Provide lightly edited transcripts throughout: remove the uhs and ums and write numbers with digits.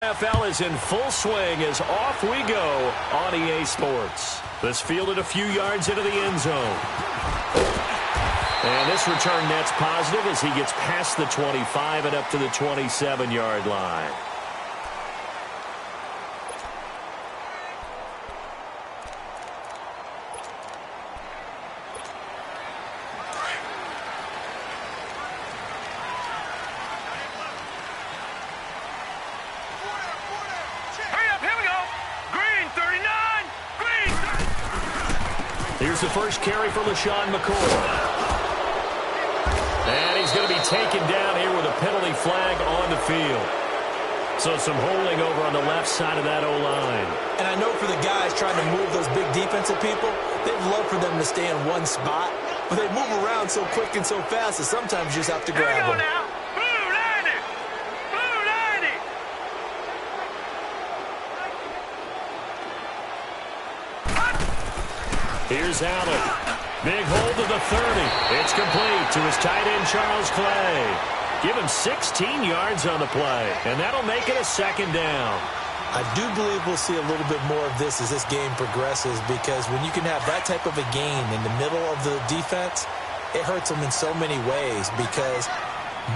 NFL is in full swing as off we go on EA Sports. This fielded a few yards into the end zone. And this return net's positive as he gets past the 25 and up to the 27-yard line. Here's the first carry for LaShawn McCoy. And he's going to be taken down here with a penalty flag on the field. So some holding over on the left side of that O-line. And I know for the guys trying to move those big defensive people, they'd love for them to stay in one spot. But they move around so quick and so fast that sometimes you just have to grab them. Now. Blue 90. Blue 90. Here's Allen. Big hold to the 30. It's complete to his tight end, Charles Clay. Give him 16 yards on the play, and that'll make it a second down. I do believe we'll see a little bit more of this as this game progresses, because when you can have that type of a game in the middle of the defense, it hurts them in so many ways, because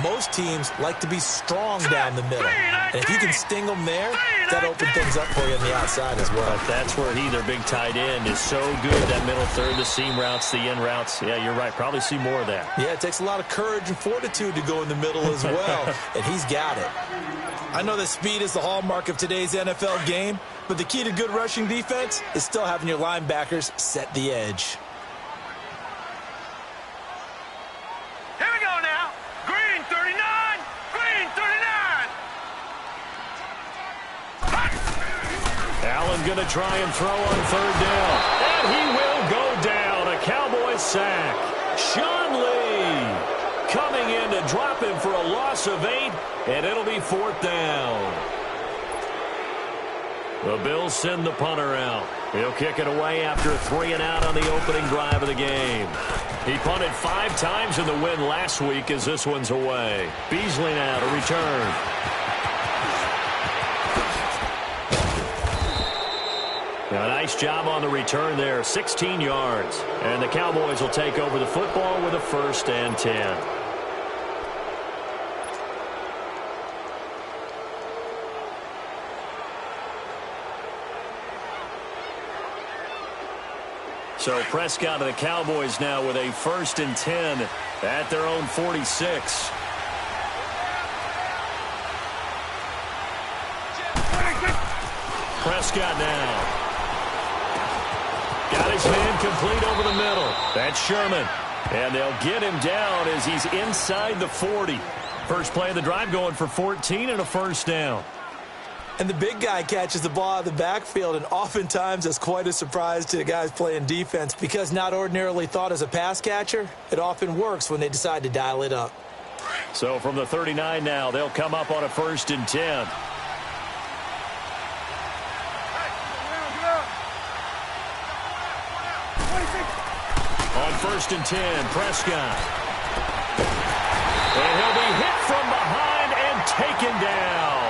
most teams like to be strong down the middle. And if you can sting them there, that opens things up for you on the outside as well. But that's where he, their big tight end, is so good. That middle third, the seam routes, the in routes. Yeah, you're right. Probably see more of that. Yeah, it takes a lot of courage and fortitude to go in the middle as well, and he's got it. I know that speed is the hallmark of today's NFL game, but the key to good rushing defense is still having your linebackers set the edge. Here we go now. Green 39. Green 39. Allen going to try and throw on third down. And he will go down. A Cowboys sack. Sean Lee coming in to drop him for a loss of 8, and it'll be fourth down. The Bills send the punter out. He'll kick it away after 3 and out on the opening drive of the game. He punted 5 times in the win last week as this one's away. Beasley now to return. A nice job on the return there, 16 yards. And the Cowboys will take over the football with a 1st and 10. So Prescott of the Cowboys now with a 1st and 10 at their own 46. Prescott now. Got his man complete over the middle. That's Sherman. And they'll get him down as he's inside the 40. First play of the drive going for 14 and a 1st down. And the big guy catches the ball out of the backfield, and oftentimes it's quite a surprise to the guys playing defense, because not ordinarily thought as a pass catcher, it often works when they decide to dial it up. So from the 39 now, they'll come up on a 1st and 10. On 1st and 10, Prescott. And he'll be hit from behind and taken down.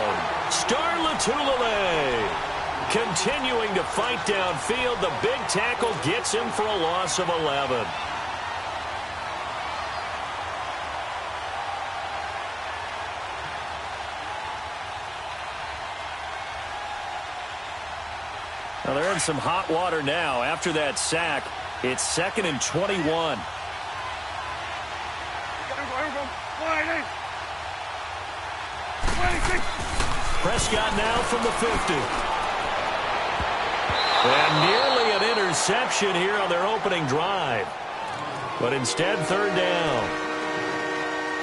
Star Lotulelei continuing to fight downfield. The big tackle gets him for a loss of 11. Now they're in some hot water now. After that sack, it's 2nd and 21. Prescott now from the 50. And nearly an interception here on their opening drive. But instead, 3rd down.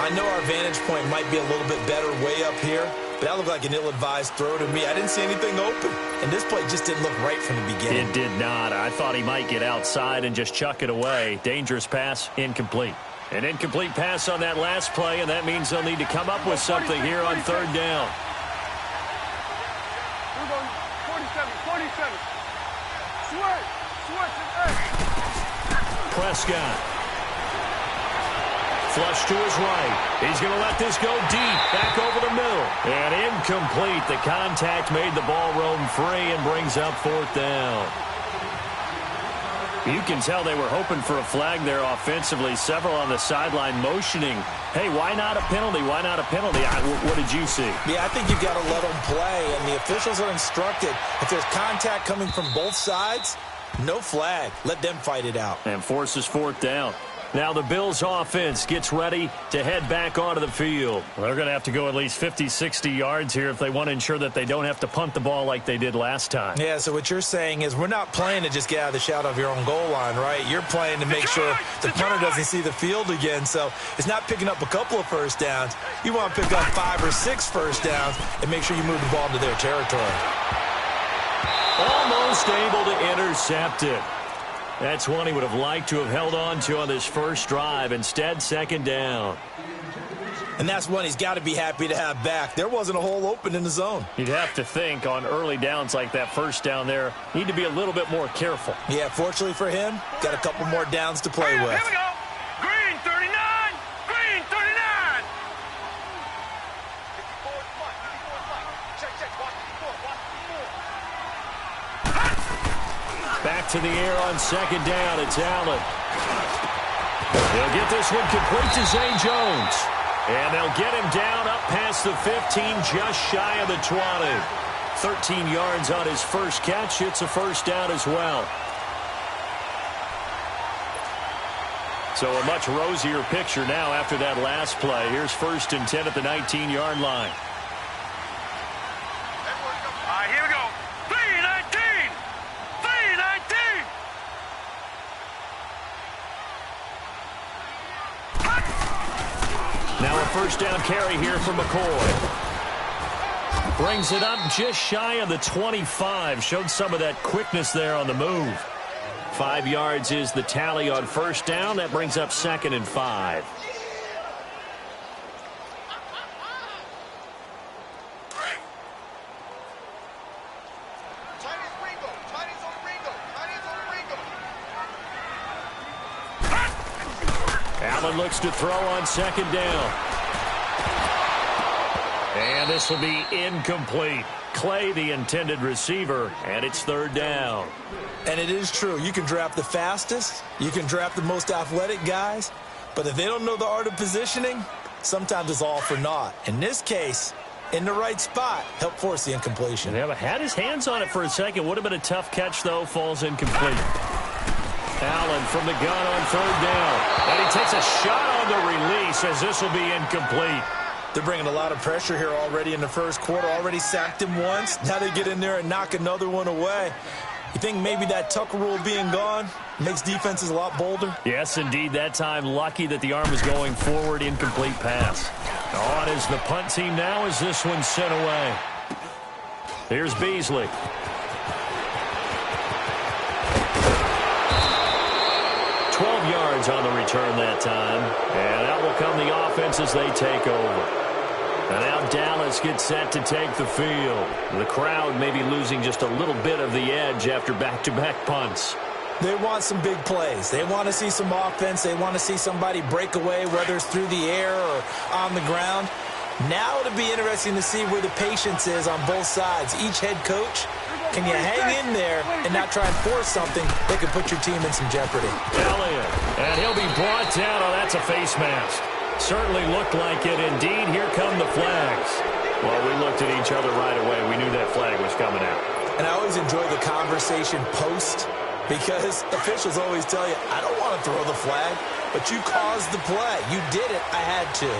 I know our vantage point might be a little bit better way up here, but that looked like an ill-advised throw to me. I didn't see anything open, and this play just didn't look right from the beginning. It did not. I thought he might get outside and just chuck it away. Dangerous pass, incomplete. An incomplete pass on that last play, and that means they'll need to come up with something here on 3rd down. 47. Switch. Prescott. Flush to his right. He's going to let this go deep. Back over the middle. And incomplete. The contact made the ball roam free and brings up fourth down. You can tell they were hoping for a flag there offensively. Several on the sideline motioning, hey, why not a penalty? Why not a penalty? What did you see? Yeah, I think you've got to let them play, and the officials are instructed, if there's contact coming from both sides, no flag. Let them fight it out. And forces fourth down. Now the Bills offense gets ready to head back onto the field. Well, they're going to have to go at least 50, 60 yards here if they want to ensure that they don't have to punt the ball like they did last time. Yeah, so what you're saying is we're not playing to just get out of the shadow of your own goal line, right? You're playing to make sure the punter doesn't see the field again. So it's not picking up a couple of first downs. You want to pick up 5 or 6 first downs and make sure you move the ball into their territory. Almost able to intercept it. That's one he would have liked to have held on to on this first drive. Instead, second down. And that's one he's got to be happy to have back. There wasn't a hole open in the zone. You'd have to think on early downs like that first down there, need to be a little bit more careful. Yeah, fortunately for him, got a couple more downs to play with. Here we go. Green 39. Green 39. Back to the air on second down. It's Allen. They'll get this one complete to Zay Jones. And they'll get him down up past the 15, just shy of the 20. 13 yards on his first catch. It's a first down as well. So a much rosier picture now after that last play. Here's 1st and 10 at the 19-yard line. Here we go. 3-19. 3-19. Now a first down carry here from McCoy. Brings it up just shy of the 25. Showed some of that quickness there on the move. 5 yards is the tally on first down. That brings up 2nd and 5. Allen looks to throw on second down. And this will be incomplete. Clay, the intended receiver, and it's 3rd down. And it is true. You can draft the fastest. You can draft the most athletic guys. But if they don't know the art of positioning, sometimes it's all for naught. In this case, in the right spot, help force the incompletion. Yeah, but had his hands on it for a second. Would have been a tough catch, though. Falls incomplete. Allen from the gun on 3rd down. And he takes a shot on the release as this will be incomplete. They're bringing a lot of pressure here already in the first quarter. Already sacked him once. Now they get in there and knock another one away. You think maybe that Tucker rule being gone makes defenses a lot bolder? Yes, indeed. That time, lucky that the arm is going forward. Incomplete pass. On is the punt team now as this one's sent away. Here's Beasley. Yards on the return that time. And out will come the offense as they take over. And now Dallas gets set to take the field. The crowd may be losing just a little bit of the edge after back-to-back punts. They want some big plays. They want to see some offense. They want to see somebody break away, whether it's through the air or on the ground. Now it'll be interesting to see where the patience is on both sides. Each head coach, can you hang in there and not try and force something that could put your team in some jeopardy? Elliott, and he'll be brought down. Oh, that's a face mask. Certainly looked like it. Indeed, here come the flags. Well, we looked at each other right away. We knew that flag was coming out. And I always enjoy the conversation post because officials always tell you, I don't want to throw the flag, but you caused the play. You did it. I had to.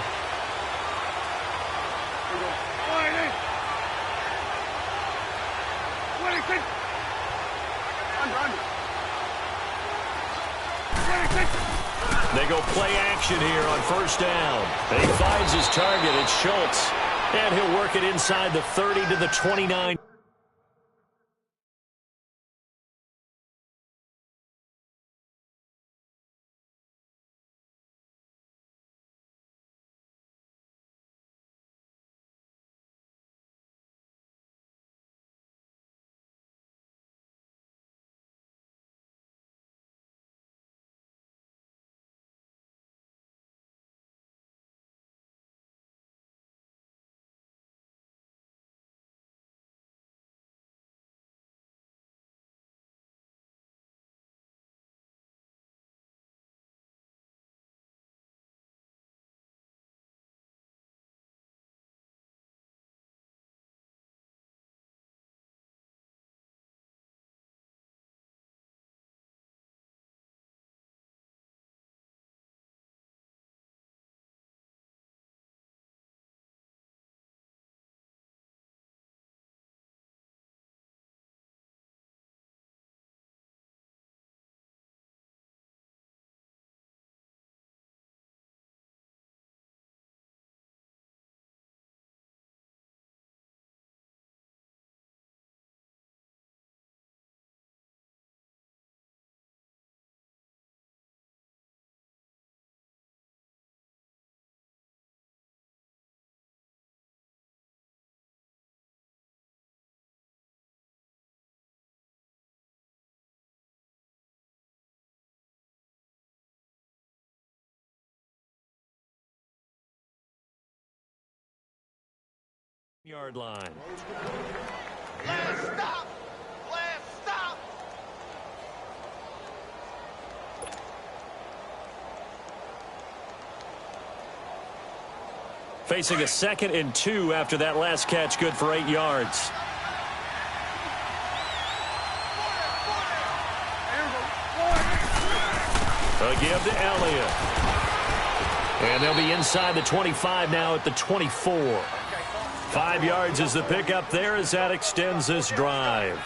They go play action here on first down. And he finds his target. It's Schultz. And he'll work it inside the 30 to the 29. Yard line. Last stop! Last stop! Facing a 2nd and 2 after that last catch, good for 8 yards. A give to Elliott. And they'll be inside the 25 now at the 24. 5 yards is the pickup there as that extends this drive.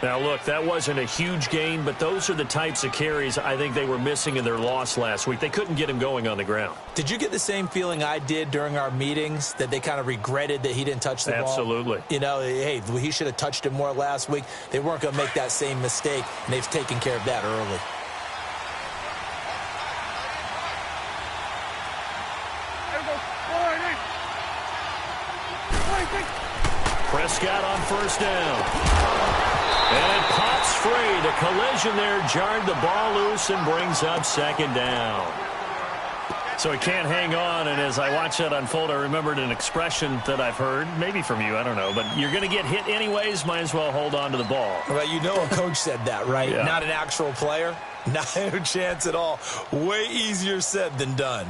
Now, look, that wasn't a huge gain, but those are the types of carries I think they were missing in their loss last week. They couldn't get him going on the ground. Did you get the same feeling I did during our meetings, that they kind of regretted that he didn't touch the ball? Absolutely. You know, hey, he should have touched it more last week. They weren't going to make that same mistake, and they've taken care of that early. Prescott on first down. And it pops free. The collision there jarred the ball loose and brings up 2nd down. So he can't hang on, and as I watch that unfold, I remembered an expression that I've heard, maybe from you, I don't know, but you're going to get hit anyways, might as well hold on to the ball. Well, you know a coach said that, right? Yeah. Not an actual player. Not a chance at all. Way easier said than done.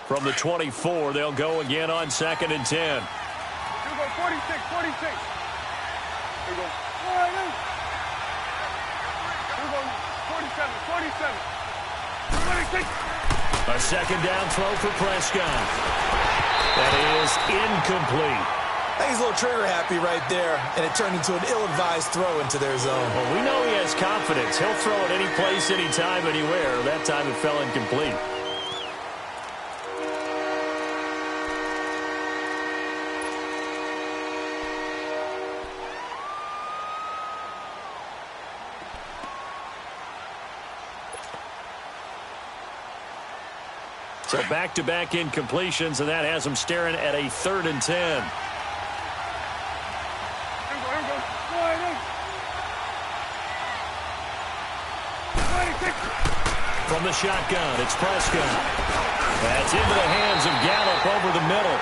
From the 24, they'll go again on 2nd and 10. Here we go, 46, 46. Here we go. Here we go, 47, 47. 46. A 2nd down throw for Prescott. That is incomplete. I think he's a little trigger happy right there, and it turned into an ill-advised throw into their zone. Well, we know he has confidence. He'll throw it any place, anytime, anywhere. That time it fell incomplete. So back-to-back incompletions, and that has them staring at a 3rd and 10. Here we go. 46. From the shotgun, it's Prescott. That's into the hands of Gallup over the middle.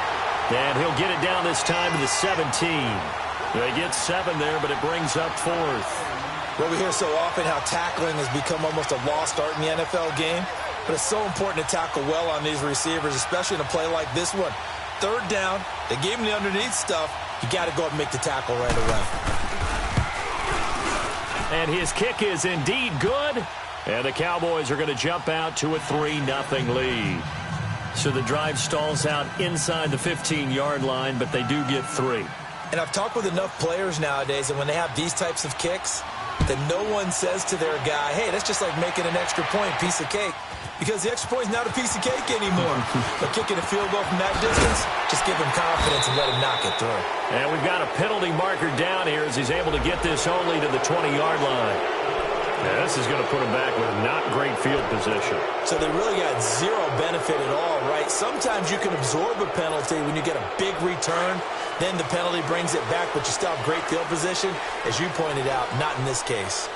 And he'll get it down this time to the 17. They get 7 there, but it brings up 4th. Well, we hear so often how tackling has become almost a lost art in the NFL game. But it's so important to tackle well on these receivers, especially in a play like this one. 3rd down, they gave him the underneath stuff. You got to go up and make the tackle right away. And his kick is indeed good. And the Cowboys are going to jump out to a 3-0 lead. So the drive stalls out inside the 15-yard line, but they do get 3. And I've talked with enough players nowadays, and when they have these types of kicks, that no one says to their guy, hey, that's just like making an extra point, piece of cake. Because the extra point is not a piece of cake anymore. But kicking a field goal from that distance, just give him confidence and let him knock it through. And we've got a penalty marker down here as he's able to get this only to the 20-yard line. And this is going to put him back with not great field position. So they really got zero benefit at all, right? Sometimes you can absorb a penalty when you get a big return. Then the penalty brings it back, but you still have great field position. As you pointed out, not in this case.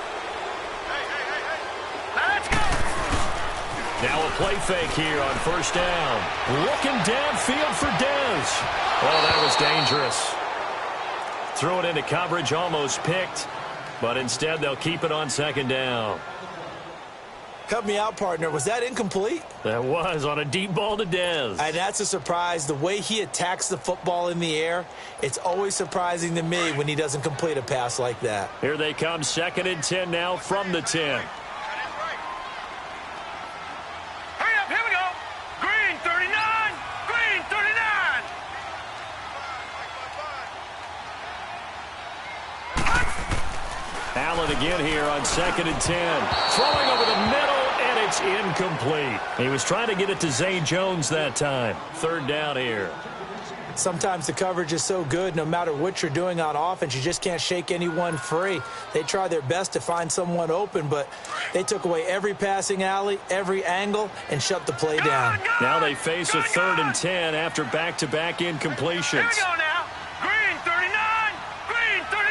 Now a play fake here on first down. Looking downfield for Dez. Oh, that was dangerous. Threw it into coverage, almost picked. But instead, they'll keep it on 2nd down. Help me out, partner. Was that incomplete? That was on a deep ball to Dez. And that's a surprise. The way he attacks the football in the air, it's always surprising to me when he doesn't complete a pass like that. Here they come, 2nd and 10 now from the 10. Allen again here on 2nd and 10. Throwing over the middle, and it's incomplete. He was trying to get it to Zay Jones that time. 3rd down here. Sometimes the coverage is so good, no matter what you're doing on offense, you just can't shake anyone free. They try their best to find someone open, but they took away every passing alley, every angle, and shut the play down. Now they face a 3rd and 10 after back-to-back incompletions. Here we go now. Green 39. Green 39.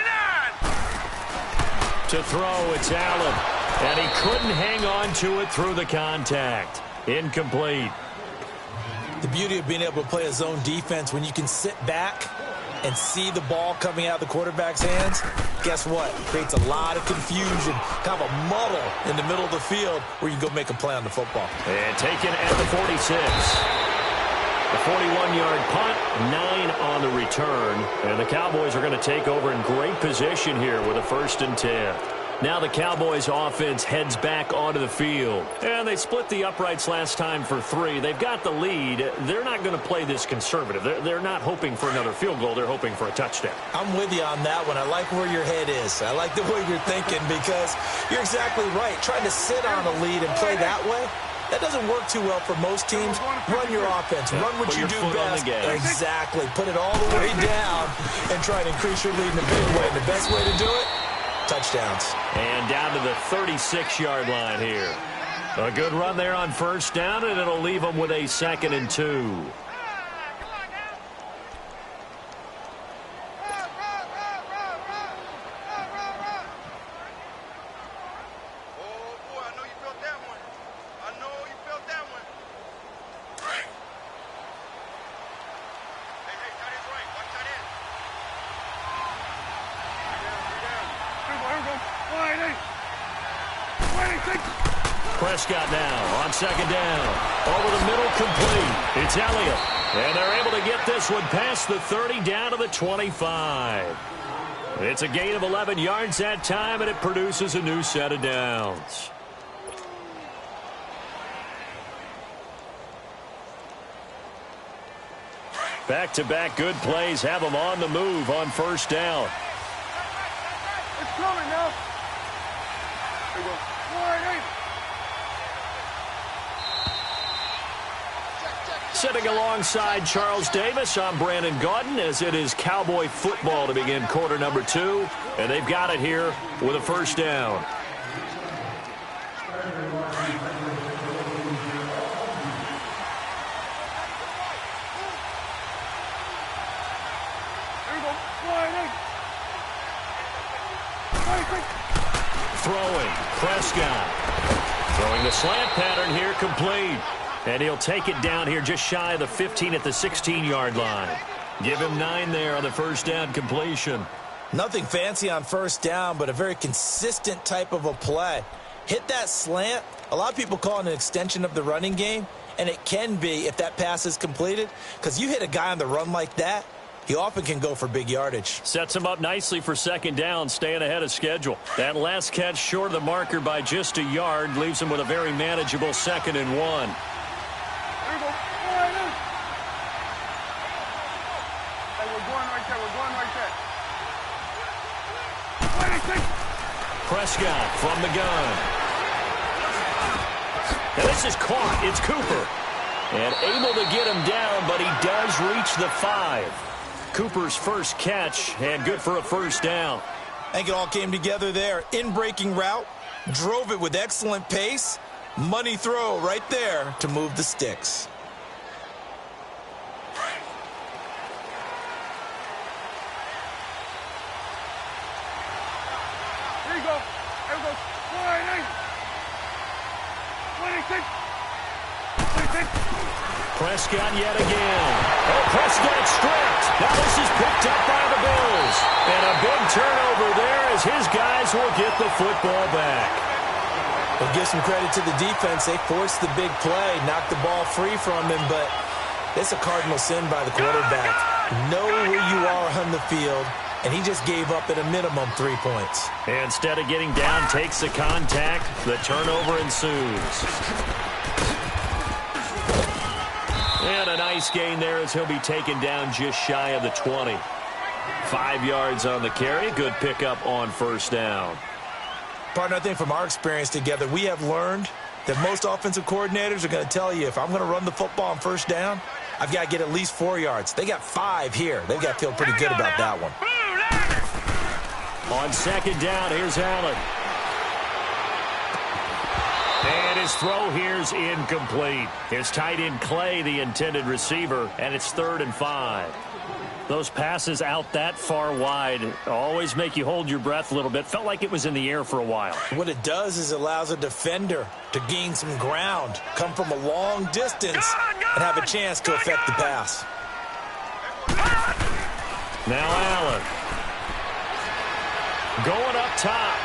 To throw, it's Allen. And he couldn't hang on to it through the contact. Incomplete. The beauty of being able to play a zone defense when you can sit back and see the ball coming out of the quarterback's hands, guess what? Creates a lot of confusion, kind of a muddle in the middle of the field where you go make a play on the football. And taken at the 46. The 41-yard punt, 9 on the return. And the Cowboys are going to take over in great position here with a 1st and 10. Now the Cowboys offense heads back onto the field. And they split the uprights last time for 3. They've got the lead. They're not going to play this conservative. They're not hoping for another field goal. They're hoping for a touchdown. I'm with you on that one. I like where your head is. I like the way you're thinking because you're exactly right. Trying to sit on a lead and play that way, that doesn't work too well for most teams. Run your offense. Run what you do best. Exactly. Put it all the way down and try to increase your lead in a big way. And the best way to do it, touchdowns. And down to the 36-yard line here. A good run there on 1st down, and it'll leave them with a 2nd and 2. Prescott now on 2nd down. Over the middle, complete. It's Elliott. And they're able to get this one past the 30 down to the 25. It's a gain of 11 yards that time, and it produces a new set of downs. Back-to-back good plays have them on the move on 1st down. It's coming now. There you go. Sitting alongside Charles Davis, I'm Brandon Gaudin, as it is Cowboy football to begin quarter number 2. And they've got it here with a 1st down. Throwing, Prescott. Throwing the slant pattern here, complete. And he'll take it down here just shy of the 15 at the 16-yard line. Give him 9 there on the 1st down completion. Nothing fancy on 1st down, but a very consistent type of a play. Hit that slant. A lot of people call it an extension of the running game, and it can be if that pass is completed, because you hit a guy on the run like that, he often can go for big yardage. Sets him up nicely for 2nd down, staying ahead of schedule. That last catch short of the marker by just a yard leaves him with a very manageable 2nd and 1. Prescott from the gun. And this is caught. It's Cooper. And able to get him down, but he does reach the 5. Cooper's first catch, and good for a 1st down. I think it all came together there. In-breaking route, drove it with excellent pace. Money throw right there to move the sticks. Here you go. There we go. 26. Prescott yet again. Oh, Prescott stripped. Now this is picked up by the Bills. And a big turnover there as his guys will get the football back. We'll give some credit to the defense. They forced the big play, knocked the ball free from him, but it's a cardinal sin by the quarterback. Know where you are on the field, and he just gave up at a minimum 3 points. And instead of getting down, takes the contact. The turnover ensues. And a nice gain there as he'll be taken down just shy of the 20. 5 yards on the carry. Good pickup on 1st down. Partner, I think from our experience together, we have learned that most offensive coordinators are going to tell you, if I'm going to run the football on 1st down, I've got to get at least 4 yards. They got 5 here. They've got to feel pretty good about that one. On 2nd down, here's Allen. And his throw here's incomplete. His tight end Clay, the intended receiver, and it's 3rd and 5. Those passes out that far wide always make you hold your breath a little bit. Felt like it was in the air for a while. What it does is it allows a defender to gain some ground, come from a long distance, and have a chance to affect the pass. Now Allen. Going up top.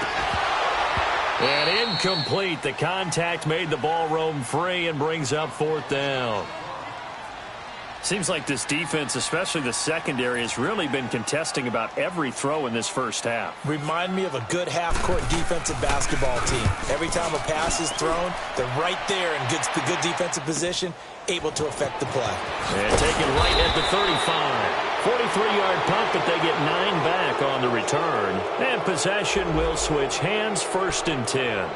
And incomplete. The contact made the ball roam free and brings up 4th down. Seems like this defense, especially the secondary, has really been contesting about every throw in this first half. Remind me of a good half-court defensive basketball team. Every time a pass is thrown, they're right there in good defensive position, able to affect the play. And taken right at the 35. 43-yard punt, but they get 9 back on the return. And possession will switch hands, 1st and 10.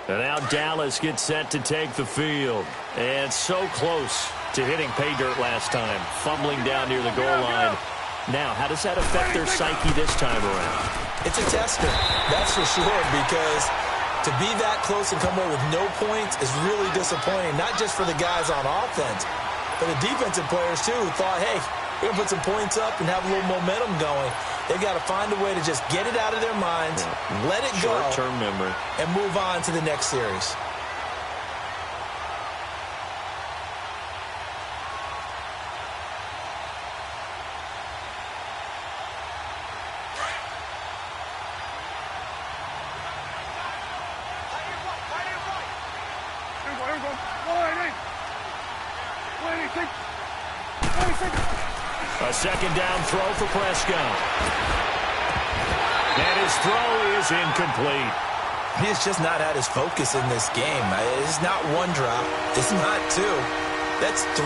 And now Dallas gets set to take the field. And so close to hitting pay dirt last time, fumbling down near the goal line. Now, how does that affect their psyche this time around? It's a tester, that's for sure, because to be that close and come away with no points is really disappointing, not just for the guys on offense, but the defensive players, too, who thought, hey, we're going to put some points up and have a little momentum going. They've got to find a way to just get it out of their minds, let it go, short-term memory, and move on to the next series. A second down throw for Prescott. And his throw is incomplete. He's just not had his focus in this game. It's not one drop. It's not two. That's 3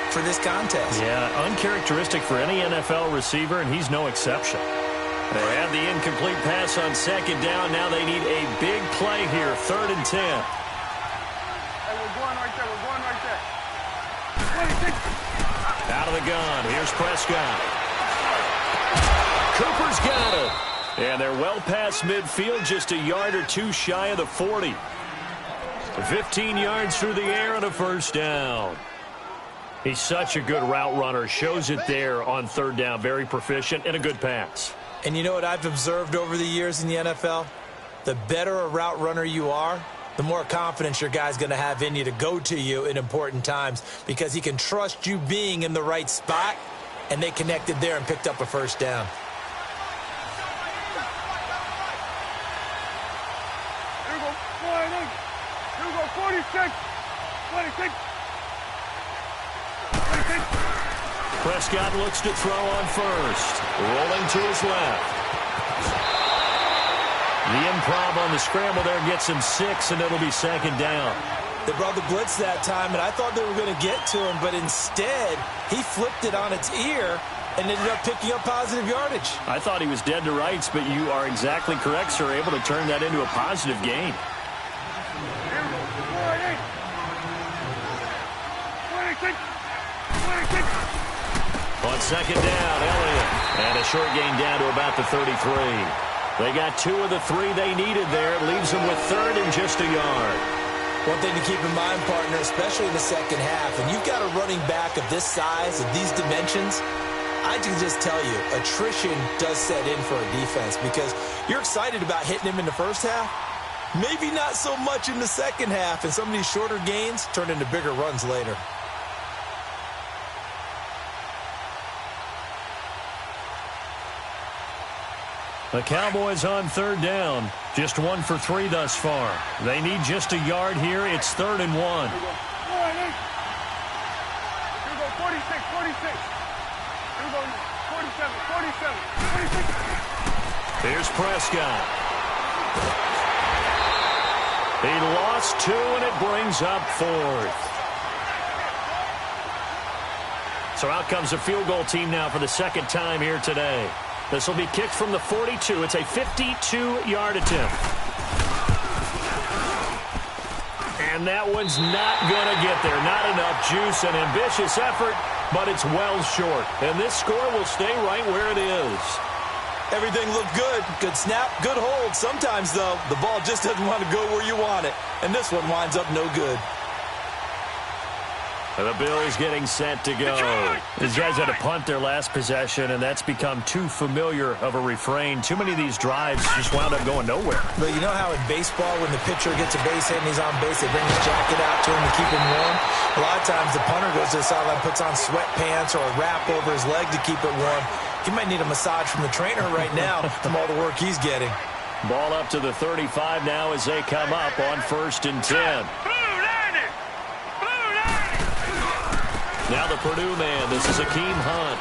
for this contest. Yeah, uncharacteristic for any NFL receiver, and he's no exception. They had the incomplete pass on second down. Now they need a big play here, 3rd and 10. Hey, we're going right there. We're going right there. Out of the gun. Here's Prescott. Cooper's got it. And they're well past midfield, just a yard or 2 shy of the 40. 15 yards through the air and a 1st down. He's such a good route runner. Shows it there on 3rd down. Very proficient and a good pass. And you know what I've observed over the years in the NFL? The better a route runner you are, the more confidence your guy's going to have in you to go to you in important times, because he can trust you being in the right spot, and they connected there and picked up a 1st down. Here we go. 46. 26. 26. Prescott looks to throw on first. Rolling to his left. The improv on the scramble there gets him 6, and it'll be 2nd down. They brought the blitz that time, and I thought they were going to get to him, but instead, he flipped it on its ear and ended up picking up positive yardage. I thought he was dead to rights, but you are exactly correct, sir. Able to turn that into a positive gain. 26. On 2nd down, Elliott. And a short gain down to about the 33. They got 2 of the 3 they needed there. It leaves them with 3rd and just a yard. One thing to keep in mind, partner, especially in the second half, and you've got a running back of this size, of these dimensions, I can just tell you, attrition does set in for a defense, because you're excited about hitting him in the first half, maybe not so much in the second half, and some of these shorter gains turn into bigger runs later. The Cowboys on 3rd down. Just 1 for 3 thus far. They need just a yard here. It's 3rd and 1. 46, 46. Here we go. 47, 46. Here's Prescott. He lost 2, and it brings up 4th. So out comes the field goal team now for the second time here today. This will be kicked from the 42. It's a 52-yard attempt. And that one's not going to get there. Not enough juice, an ambitious effort, but it's well short. And this score will stay right where it is. Everything looked good. Good snap, good hold. Sometimes, though, the ball just doesn't want to go where you want it. And this one winds up no good. The Bills getting set to go. These guys had to punt their last possession, and that's become too familiar of a refrain. Too many of these drives just wound up going nowhere. But you know how in baseball, when the pitcher gets a base hit and he's on base, they bring his jacket out to him to keep him warm? A lot of times the punter goes to the sideline, puts on sweatpants or a wrap over his leg to keep it warm. He might need a massage from the trainer right now from all the work he's getting. Ball up to the 35 now as they come up on 1st and 10. Now the Purdue man, this is Akeem Hunt.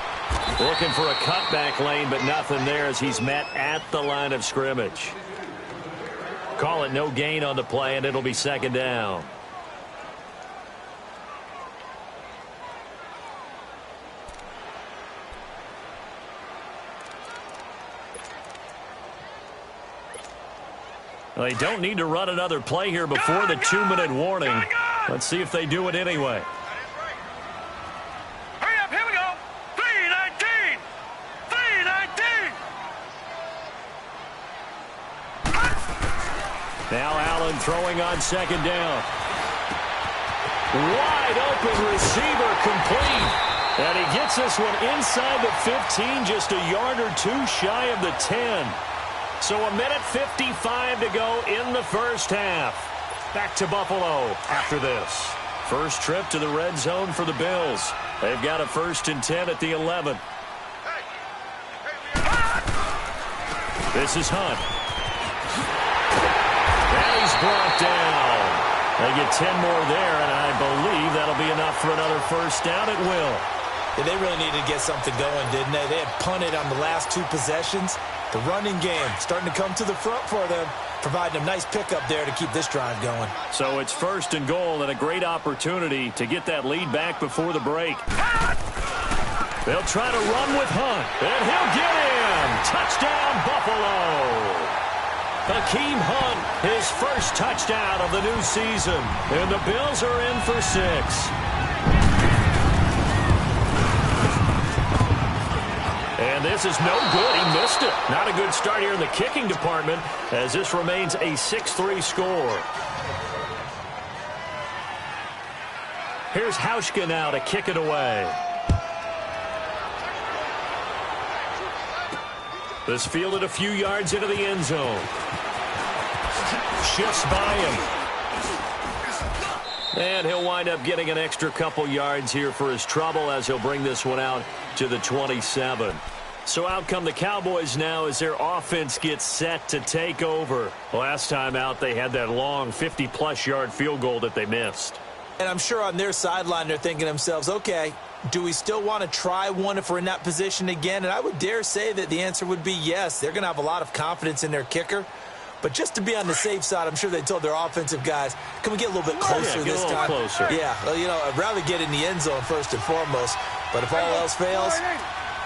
Looking for a cutback lane, but nothing there as he's met at the line of scrimmage. Call it no gain on the play, and it'll be 2nd down. Well, they don't need to run another play here before the 2-minute warning. Let's see if they do it anyway. Now Allen throwing on 2nd down. Wide open receiver complete. And he gets this one inside the 15, just a yard or 2 shy of the 10. So 1:55 to go in the first half. Back to Buffalo after this. First trip to the red zone for the Bills. They've got a 1st and 10 at the 11. This is Hunt. Brought down. They get 10 more there, and I believe that'll be enough for another 1st down. It will. Yeah, they really needed to get something going, didn't they? They had punted on the last 2 possessions. The running game starting to come to the front for them, providing a nice pickup there to keep this drive going. So it's 1st and goal and a great opportunity to get that lead back before the break. They'll try to run with Hunt, and he'll get in. Touchdown, Buffalo. Akeem Hunt, his first touchdown of the new season. And the Bills are in for 6. And this is no good. He missed it. Not a good start here in the kicking department as this remains a 6-3 score. Here's Hauschka now to kick it away. This fielded a few yards into the end zone. Shifts by him. And he'll wind up getting an extra couple yards here for his trouble as he'll bring this one out to the 27. So out come the Cowboys now as their offense gets set to take over. Last time out, they had that long 50-plus yard field goal that they missed. And I'm sure on their sideline they're thinking to themselves, okay, do we still want to try one if we're in that position again? And I would dare say that the answer would be yes. They're going to have a lot of confidence in their kicker. But just to be on the safe side, I'm sure they told their offensive guys, can we get a little bit closer this time? Closer. Yeah, well, you know, I'd rather get in the end zone first and foremost. But if all else fails,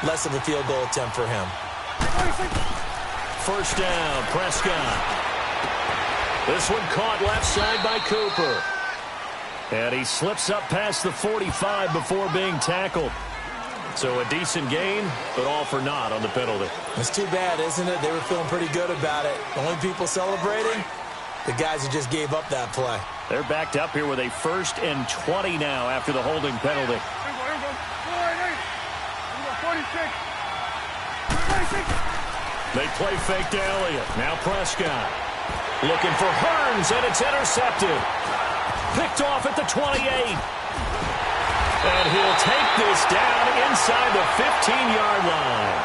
less of a field goal attempt for him. 1st down, Prescott. This one caught left side by Cooper. And he slips up past the 45 before being tackled. So a decent gain, but all for naught on the penalty. It's too bad, isn't it? They were feeling pretty good about it. The only people celebrating, the guys who just gave up that play. They're backed up here with a 1st and 20 now after the holding penalty. Here we go. 46. They play fake to Elliott. Now Prescott. Looking for Hearns, and it's intercepted. Picked off at the 28. And he'll take this down inside the 15-yard line.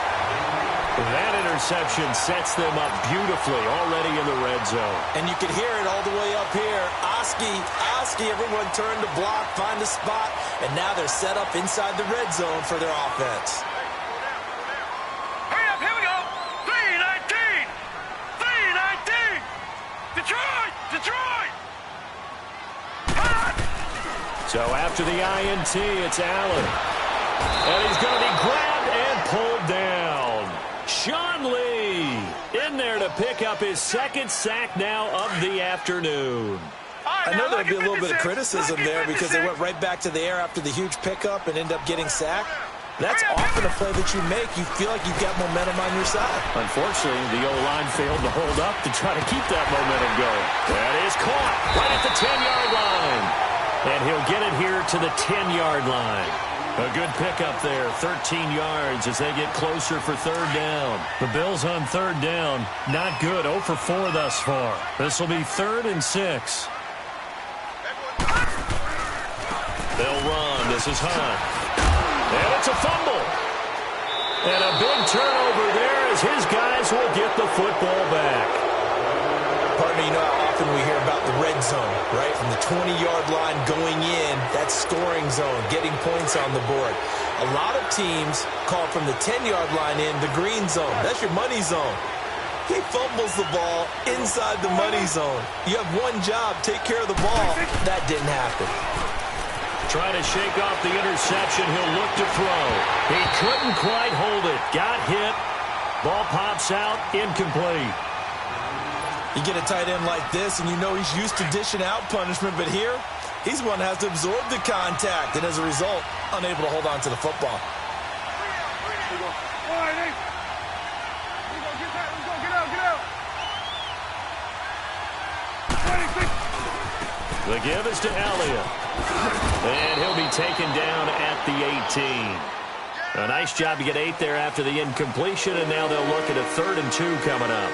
That interception sets them up beautifully already in the red zone. And you can hear it all the way up here. Oski, everyone turned to block, find a spot, and now they're set up inside the red zone for their offense. Hurry up, here we go. 3-19. 3-19. Detroit. So after the INT, it's Allen. And he's going to be grabbed and pulled down. Sean Lee in there to pick up his second sack now of the afternoon. I know there'll be a little bit of criticism there because they went right back to the air after the huge pickup and end up getting sacked. That's often a play that you make. You feel like you've got momentum on your side. Unfortunately, the O-line failed to hold up to try to keep that momentum going. That is caught right at the 10-yard line. And he'll get it here to the 10-yard line. A good pickup there, 13 yards as they get closer for third down. The Bills on third down, not good, 0 for 4 thus far. This will be 3rd and 6. They'll run. This is Hunt. And it's a fumble. And a big turnover there as his guys will get the football back. Partner, you know how often we hear about the red zone, right? From the 20-yard line going in, that scoring zone, getting points on the board. A lot of teams call from the 10-yard line in the green zone. That's your money zone. He fumbles the ball inside the money zone. You have one job, take care of the ball. That didn't happen. Trying to shake off the interception. He'll look to throw. He couldn't quite hold it. Got hit. Ball pops out. Incomplete. You get a tight end like this, and you know he's used to dishing out punishment, but here, he's one that has to absorb the contact, and as a result, unable to hold on to the football. The give is to Elliott. And he'll be taken down at the 18. A nice job to get 8 there after the incompletion, and now they'll look at a 3rd and 2 coming up.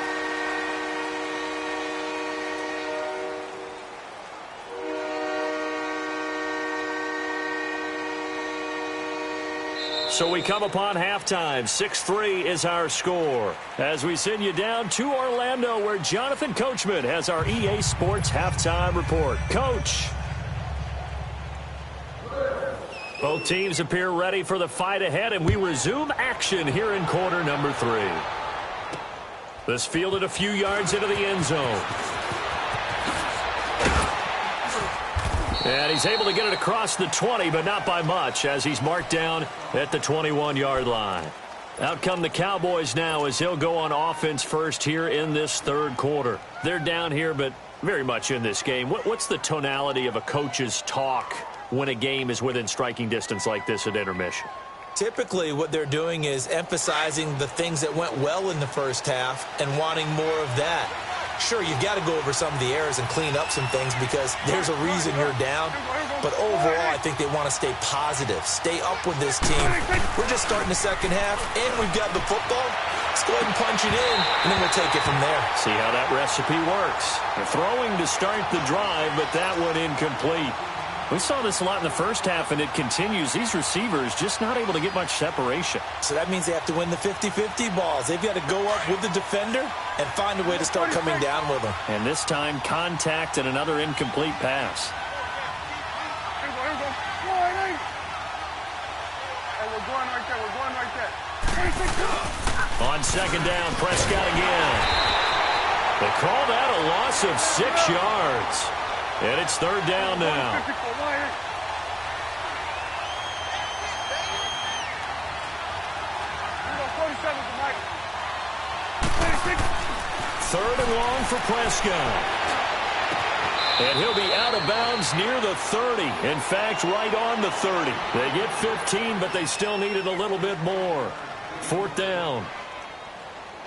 So we come upon halftime. 6-3 is our score. As we send you down to Orlando, where Jonathan Coachman has our EA Sports halftime report. Coach. Both teams appear ready for the fight ahead, and we resume action here in quarter number 3. This fielded a few yards into the end zone. And he's able to get it across the 20, but not by much, as he's marked down at the 21-yard line. Out come the Cowboys now as they'll go on offense first here in this third quarter. They're down here, but very much in this game. What's the tonality of a coach's talk when a game is within striking distance like this at intermission? Typically, what they're doing is emphasizing the things that went well in the first half and wanting more of that. Sure, you've got to go over some of the errors and clean up some things because there's a reason you're down. But overall, I think they want to stay positive, stay up with this team. We're just starting the second half, and we've got the football. Let's go ahead and punch it in, and then we'll take it from there. See how that recipe works. They're throwing to start the drive, but that one incomplete. We saw this a lot in the first half, and it continues. These receivers just not able to get much separation. So that means they have to win the 50-50 balls. They've got to go up with the defender and find a way to start coming down with them. And this time, contact and another incomplete pass. On second down, Prescott again. They call that a loss of 6 yards. And it's third down now. Third and long for Prescott. And he'll be out of bounds near the 30. In fact, right on the 30. They get 15, but they still needed a little bit more. Fourth down.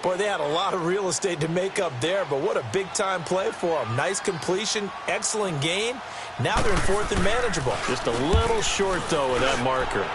Boy, they had a lot of real estate to make up there, but what a big-time play for them. Nice completion, excellent gain. Now they're in fourth and manageable. Just a little short, though, of that marker.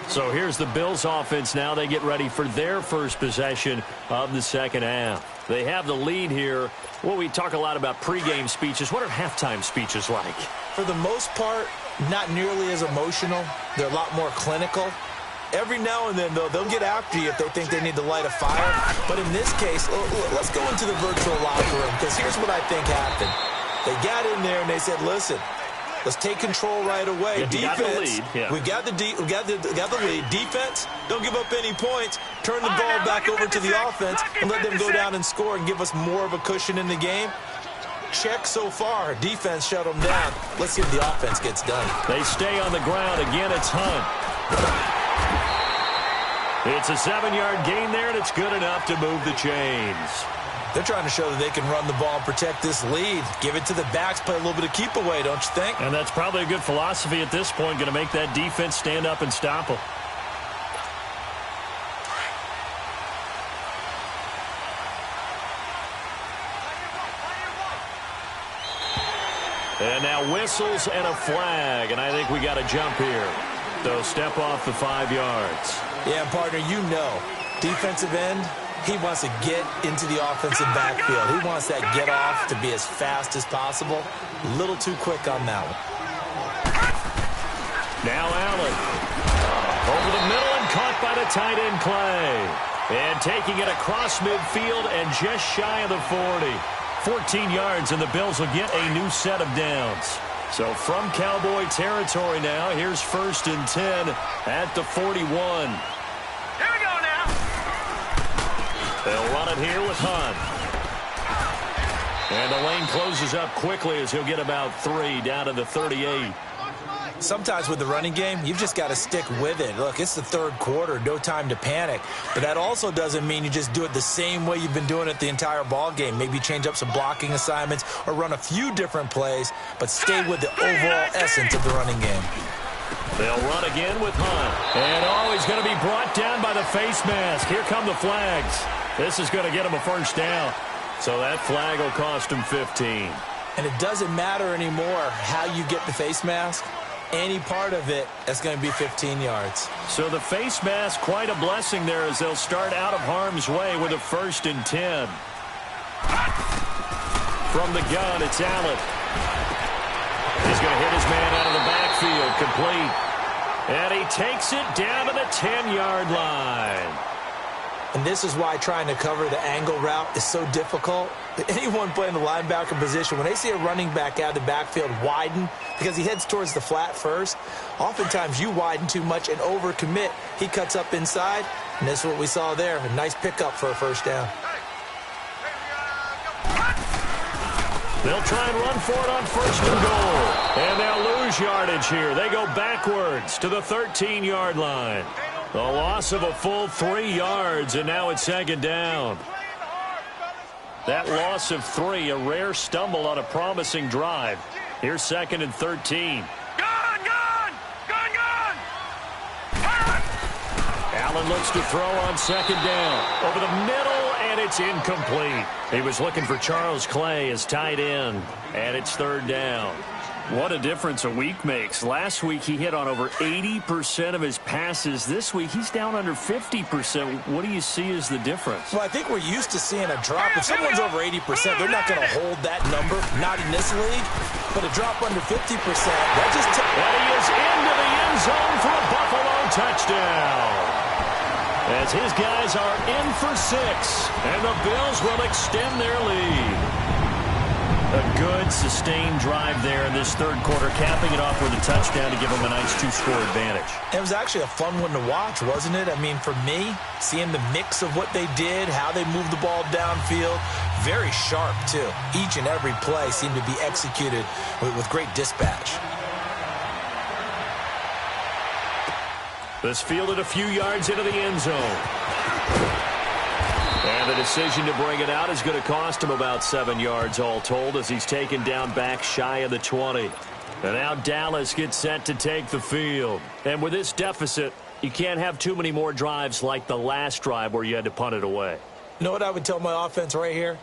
So here's the Bills offense now. They get ready for their first possession of the second half. They have the lead here. Well, we talk a lot about pregame speeches. What are halftime speeches like? For the most part, not nearly as emotional. They're a lot more clinical. Every now and then, though, they'll get after you if they think they need to light a fire. But in this case, let's go into the virtual locker room, because here's what I think happened. They got in there and they said, listen, let's take control right away. Defense, we got the lead. Defense, don't give up any points. Turn the ball back over to the offense and let them go down and score and give us more of a cushion in the game. Check so far. Defense shut them down. Let's see if the offense gets done. They stay on the ground. Again, it's Hunt. It's a 7-yard gain there, and it's good enough to move the chains. They're trying to show that they can run the ball and protect this lead. Give it to the backs, play a little bit of keep away, don't you think? And that's probably a good philosophy at this point, going to make that defense stand up and stop them. And now whistles and a flag, and I think we got a jump here. So step off the 5 yards. Yeah, partner, you know, defensive end, he wants to get into the offensive backfield. He wants that get off to be as fast as possible. A little too quick on that one. Now Allen. Over the middle and caught by the tight end Clay. And taking it across midfield and just shy of the 40. 14 yards, and the Bills will get a new set of downs. So from Cowboy territory now, here's 1st and 10 at the 41. Here we go now. They'll run it here with Hunt. And the lane closes up quickly as he'll get about 3 down to the 38. Sometimes with the running game, you've just got to stick with it. Look, it's the 3rd quarter, no time to panic. But that also doesn't mean you just do it the same way you've been doing it the entire ball game. Maybe change up some blocking assignments or run a few different plays, but stay with the overall essence of the running game. They'll run again with Hunt. And he's going to be brought down by the face mask. Here come the flags. This is going to get him a 1st down. So that flag will cost him 15. And it doesn't matter anymore how you get the face mask. Any part of it, that's going to be 15 yards. So the face mask, quite a blessing there as they'll start out of harm's way with a 1st and 10. From the gun, it's Allen. He's going to hit his man out of the backfield, complete. And he takes it down to the 10-yard line. And this is why trying to cover the angle route is so difficult. Anyone playing the linebacker position, when they see a running back out of the backfield widen, because he heads towards the flat first, oftentimes you widen too much and overcommit. He cuts up inside, and this is what we saw there. A nice pickup for a 1st down. They'll try and run for it on 1st and goal. And they'll lose yardage here. They go backwards to the 13-yard line. A loss of a full 3 yards, and now it's 2nd down. That loss of 3, a rare stumble on a promising drive. Here's 2nd and 13. Gun! Allen looks to throw on 2nd down. Over the middle, and it's incomplete. He was looking for Charles Clay as tight end, and it's 3rd down. What a difference a week makes. Last week, he hit on over 80% of his passes. This week, he's down under 50%. What do you see as the difference? Well, I think we're used to seeing a drop. If someone's over 80%, they're not going to hold that number, not in this league. But a drop under 50%, that just... And he is into the end zone for a Buffalo touchdown. As his guys are in for 6, and the Bills will extend their lead. A good, sustained drive there in this 3rd quarter, capping it off with a touchdown to give them a nice 2-score advantage. It was actually a fun one to watch, wasn't it? I mean, for me, seeing the mix of what they did, how they moved the ball downfield, very sharp, too. Each and every play seemed to be executed with great dispatch. This fielded a few yards into the end zone. And the decision to bring it out is going to cost him about 7 yards all told as he's taken down back shy of the 20. And now Dallas gets set to take the field. And with this deficit, you can't have too many more drives like the last drive where you had to punt it away. You know what I would tell my offense right here?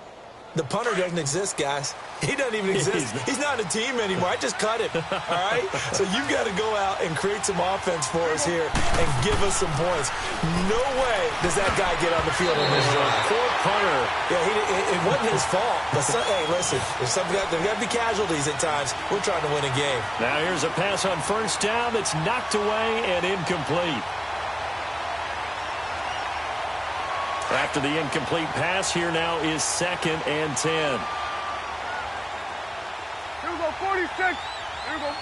The punter doesn't exist, guys. He doesn't even exist. He's not a team anymore. I just cut him, all right? So you've got to go out and create some offense for us here and give us some points. No way does that guy get on the field in this drive. Poor punter. Yeah, it wasn't his fault. But hey, listen, there's got to be casualties at times. We're trying to win a game. Now here's a pass on first down that's knocked away and incomplete. After the incomplete pass, here now is 2nd and 10. Here we go, 46. Here we go.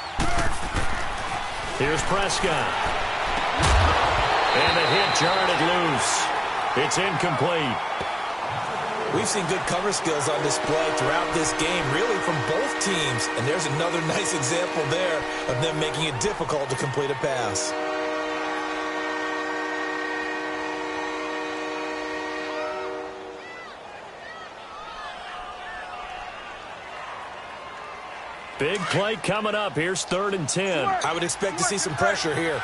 Here's Prescott. And the hit jarred it loose. It's incomplete. We've seen good cover skills on display throughout this game, really from both teams. And there's another nice example there of them making it difficult to complete a pass. Big play coming up. Here's 3rd and 10. I would expect to see some pressure here.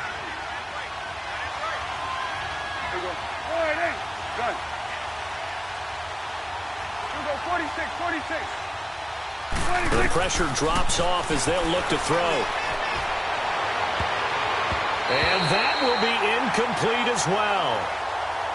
Here we go. 48. Gun. Here we go, 46, 46. The pressure drops off as they'll look to throw. And that will be incomplete as well.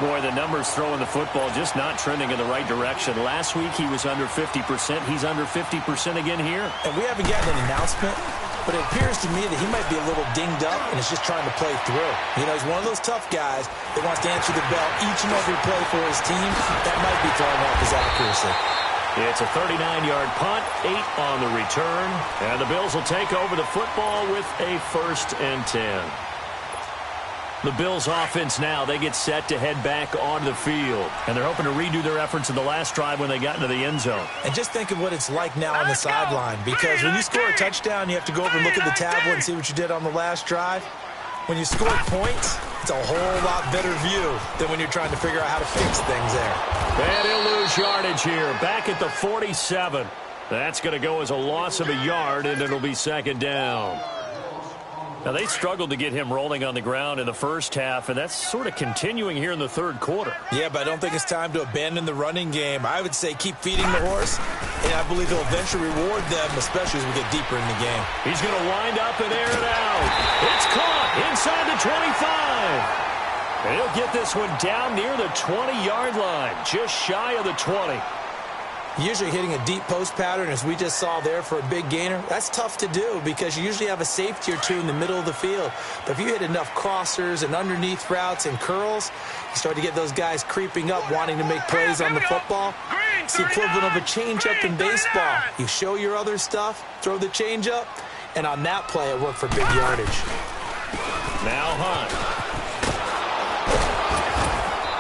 Boy, the numbers throwing the football just not trending in the right direction. Last week he was under 50%. He's under 50% again here. And we haven't gotten an announcement, but it appears to me that he might be a little dinged up and is just trying to play through. You know, he's one of those tough guys that wants to answer the bell each and every play for his team. That might be throwing off his accuracy. It's a 39-yard punt, 8 on the return, and the Bills will take over the football with a 1st and 10. The Bills offense now, they get set to head back onto the field. And they're hoping to redo their efforts in the last drive when they got into the end zone. And just think of what it's like now on the sideline. Because when you score a touchdown, you have to go over and look at the tablet and see what you did on the last drive. When you score points, it's a whole lot better view than when you're trying to figure out how to fix things there. And he'll lose yardage here. Back at the 47. That's going to go as a loss of a yard, and it'll be 2nd down. Now, they struggled to get him rolling on the ground in the first half, and that's sort of continuing here in the 3rd quarter. Yeah, but I don't think it's time to abandon the running game. I would say keep feeding the horse, and I believe he'll eventually reward them, especially as we get deeper in the game. He's going to wind up and air it out. It's caught inside the 25. And he'll get this one down near the 20-yard line, just shy of the 20. Usually hitting a deep post pattern, as we just saw there for a big gainer, that's tough to do because you usually have a safety or two in the middle of the field. But if you hit enough crossers and underneath routes and curls, you start to get those guys creeping up, wanting to make plays on the football. It's the equivalent of a changeup in baseball. You show your other stuff, throw the changeup, and on that play, it worked for big yardage. Now Hunt.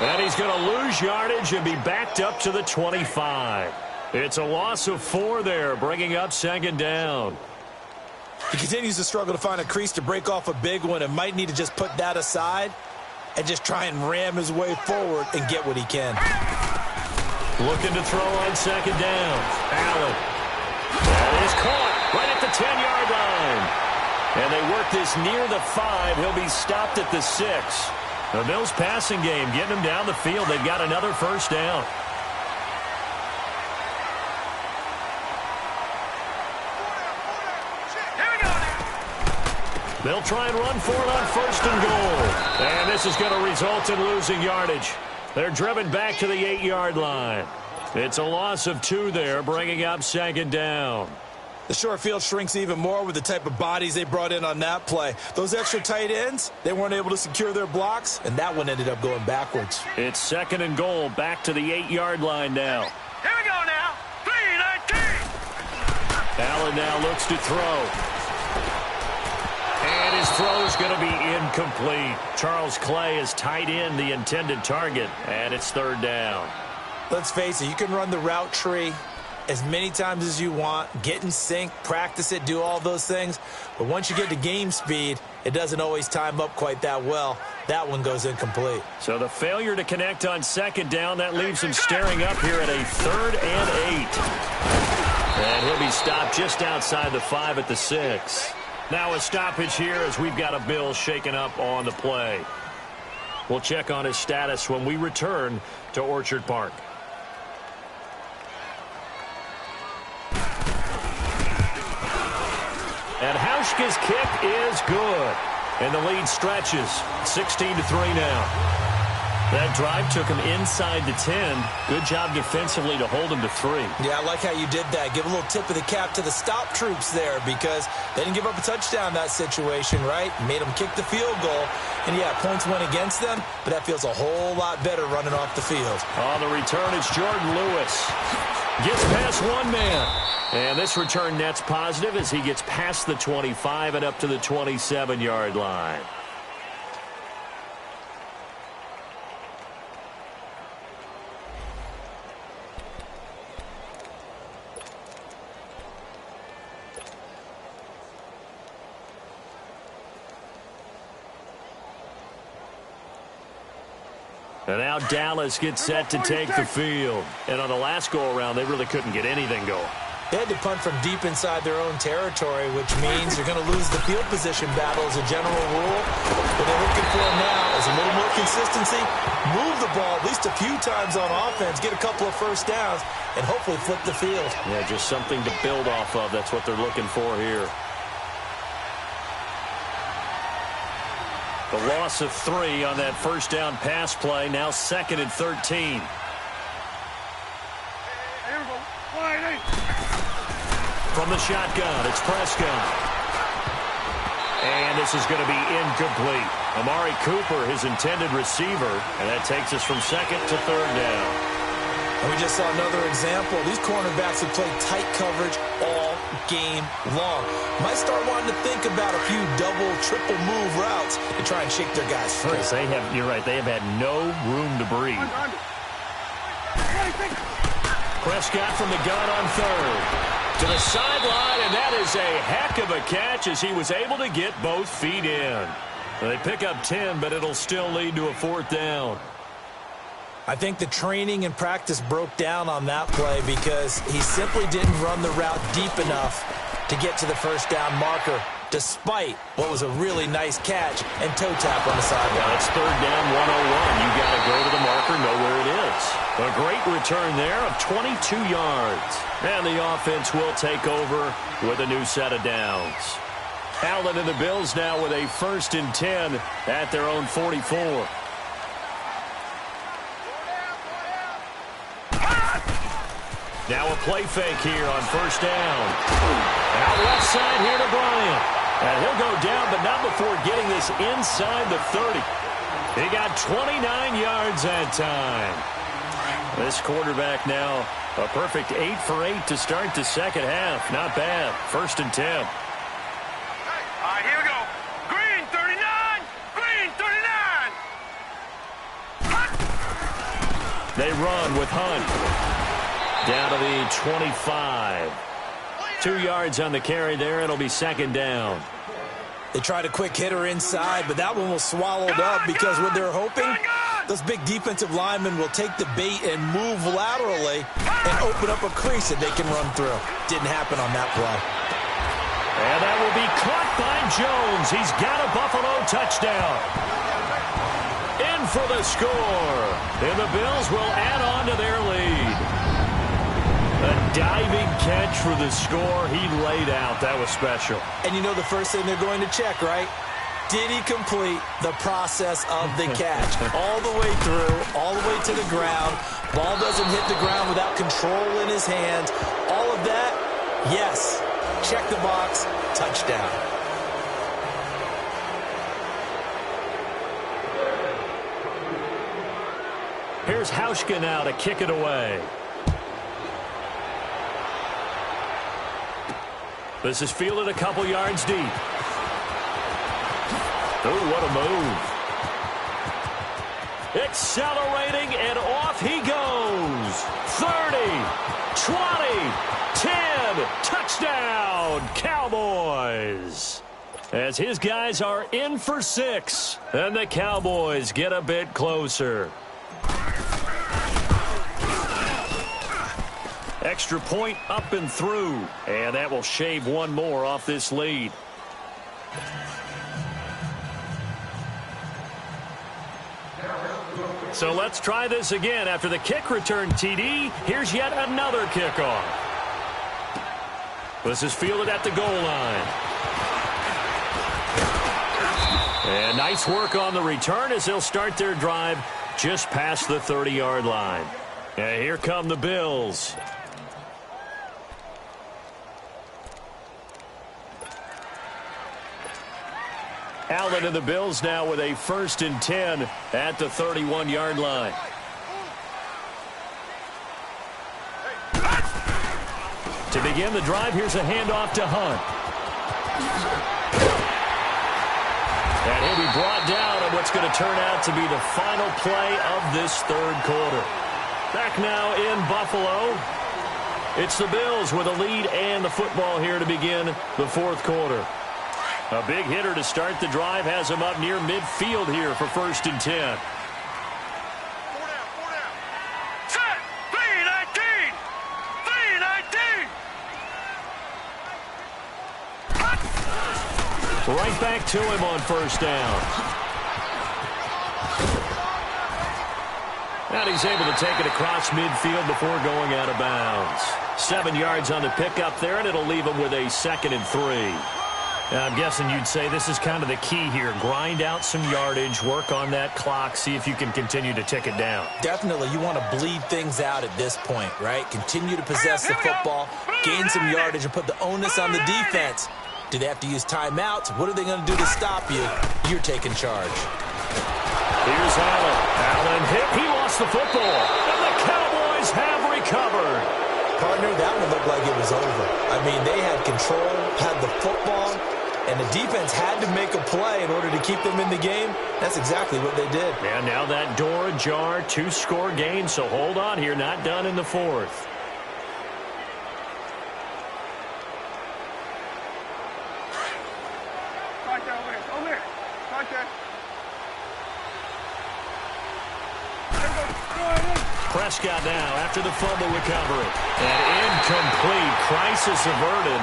And he's going to lose yardage and be backed up to the 25. It's a loss of 4 there, bringing up 2nd down. He continues to struggle to find a crease to break off a big one and might need to just put that aside and just try and ram his way forward and get what he can. Looking to throw on 2nd down. Allen. That is caught right at the 10-yard line. And they work this near the 5. He'll be stopped at the 6. The Bills passing game, getting them down the field. They've got another 1st down. Here we go now. They'll try and run for it on 1st and goal. And this is going to result in losing yardage. They're driven back to the 8-yard line. It's a loss of 2 there, bringing up 2nd down. The short field shrinks even more with the type of bodies they brought in on that play. Those extra tight ends, they weren't able to secure their blocks, and that one ended up going backwards. It's 2nd and goal, back to the 8-yard line now. Here we go now. 3-19. Allen now looks to throw. And his throw is going to be incomplete. Charles Clay is tight end, the intended target, and it's 3rd down. Let's face it, you can run the route tree as many times as you want, get in sync, practice it, do all those things. But once you get to game speed, it doesn't always time up quite that well. That one goes incomplete. So the failure to connect on 2nd down, that leaves him staring up here at a 3rd and 8. And he'll be stopped just outside the 5 at the 6. Now a stoppage here as we've got a Bill shaken up on the play. We'll check on his status when we return to Orchard Park. Hauschka's kick is good. And the lead stretches. 16-3 now. That drive took him inside the 10. Good job defensively to hold him to 3. Yeah, I like how you did that. Give a little tip of the cap to the stop troops there because they didn't give up a touchdown in that situation, right? Made them kick the field goal. And, yeah, points went against them, but that feels a whole lot better running off the field. On the return, it's Jordan Lewis. Gets past one man. And this return net's positive as he gets past the 25 and up to the 27-yard line. And now Dallas gets set to take the field. And on the last go-around, they really couldn't get anything going. They had to punt from deep inside their own territory, which means you're going to lose the field position battle as a general rule. What they're looking for now is a little more consistency, move the ball at least a few times on offense, get a couple of first downs, and hopefully flip the field. Yeah, just something to build off of. That's what they're looking for here. The loss of 3 on that first down pass play. Now 2nd and 13. From the shotgun, it's Prescott. And this is going to be incomplete. Amari Cooper, his intended receiver. And that takes us from 2nd to 3rd down. And we just saw another example. These cornerbacks have played tight coverage all game long. Might start wanting to think about a few double, triple move routes to try and shake their guys free. Yes, you're right, they have had no room to breathe. Prescott from the gun on 3rd. To the sideline, and that is a heck of a catch as he was able to get both feet in. They pick up 10, but it'll still lead to a 4th down. I think the training and practice broke down on that play because he simply didn't run the route deep enough to get to the first down marker, despite what was a really nice catch and toe tap on the sideline. Well, it's 3rd down, 101. You got to go to the marker, know where it is. A great return there of 22 yards. And the offense will take over with a new set of downs. Allen and the Bills now with a 1st and 10 at their own 44. Now a play fake here on 1st down. Out left side here to Bryant. And he'll go down, but not before getting this inside the 30. He got 29 yards that time. This quarterback now a perfect 8 for 8 to start the second half. Not bad. 1st and 10. All right, here we go. Green 39. Green 39. They run with Hunt. Down to the 25. 2 yards on the carry there. It'll be 2nd down. They tried a quick hitter inside, but that one was swallowed up because what they're hoping, those big defensive linemen will take the bait and move laterally and open up a crease that they can run through. Didn't happen on that play. And that will be caught by Jones. He's got a Buffalo touchdown. In for the score. And the Bills will add on to their lead. A diving catch for the score. He laid out. That was special. And you know the first thing they're going to check, right? Did he complete the process of the catch? All the way through, all the way to the ground. Ball doesn't hit the ground without control in his hands. All of that, yes. Check the box. Touchdown. Here's Hauschka now to kick it away. This is fielded a couple yards deep. Oh, what a move. Accelerating, and off he goes. 30, 20, 10, touchdown, Cowboys. As his guys are in for 6, and the Cowboys get a bit closer. Extra point up and through, and that will shave one more off this lead. So let's try this again. After the kick return TD, here's yet another kickoff. This is fielded at the goal line. And nice work on the return as they'll start their drive just past the 30-yard line. And here come the Bills. Allen and the Bills now with a 1st and 10 at the 31-yard line. To begin the drive, here's a handoff to Hunt. And he'll be brought down on what's going to turn out to be the final play of this 3rd quarter. Back now in Buffalo. It's the Bills with a lead and the football here to begin the 4th quarter. A big hitter to start the drive has him up near midfield here for 1st and 10. Set. 3-19. 3-19. Right back to him on 1st down. And he's able to take it across midfield before going out of bounds. 7 yards on the pickup there, and it'll leave him with a 2nd and 3. I'm guessing you'd say this is kind of the key here. Grind out some yardage, work on that clock, see if you can continue to tick it down. Definitely, you want to bleed things out at this point, right? Continue to possess the football, gain some yardage, and put the onus on the defense. Do they have to use timeouts? What are they going to do to stop you? You're taking charge. Here's Allen. Allen hit. He lost the football. And the Cowboys have recovered. Partner, that one looked like it was over. I mean, they had control, had the football, and the defense had to make a play in order to keep them in the game. That's exactly what they did. And now that door ajar, 2-score game, so hold on here. Not done in the 4th. Right there, over here. Right there. Prescott now after the fumble recovery. And incomplete. Crisis averted.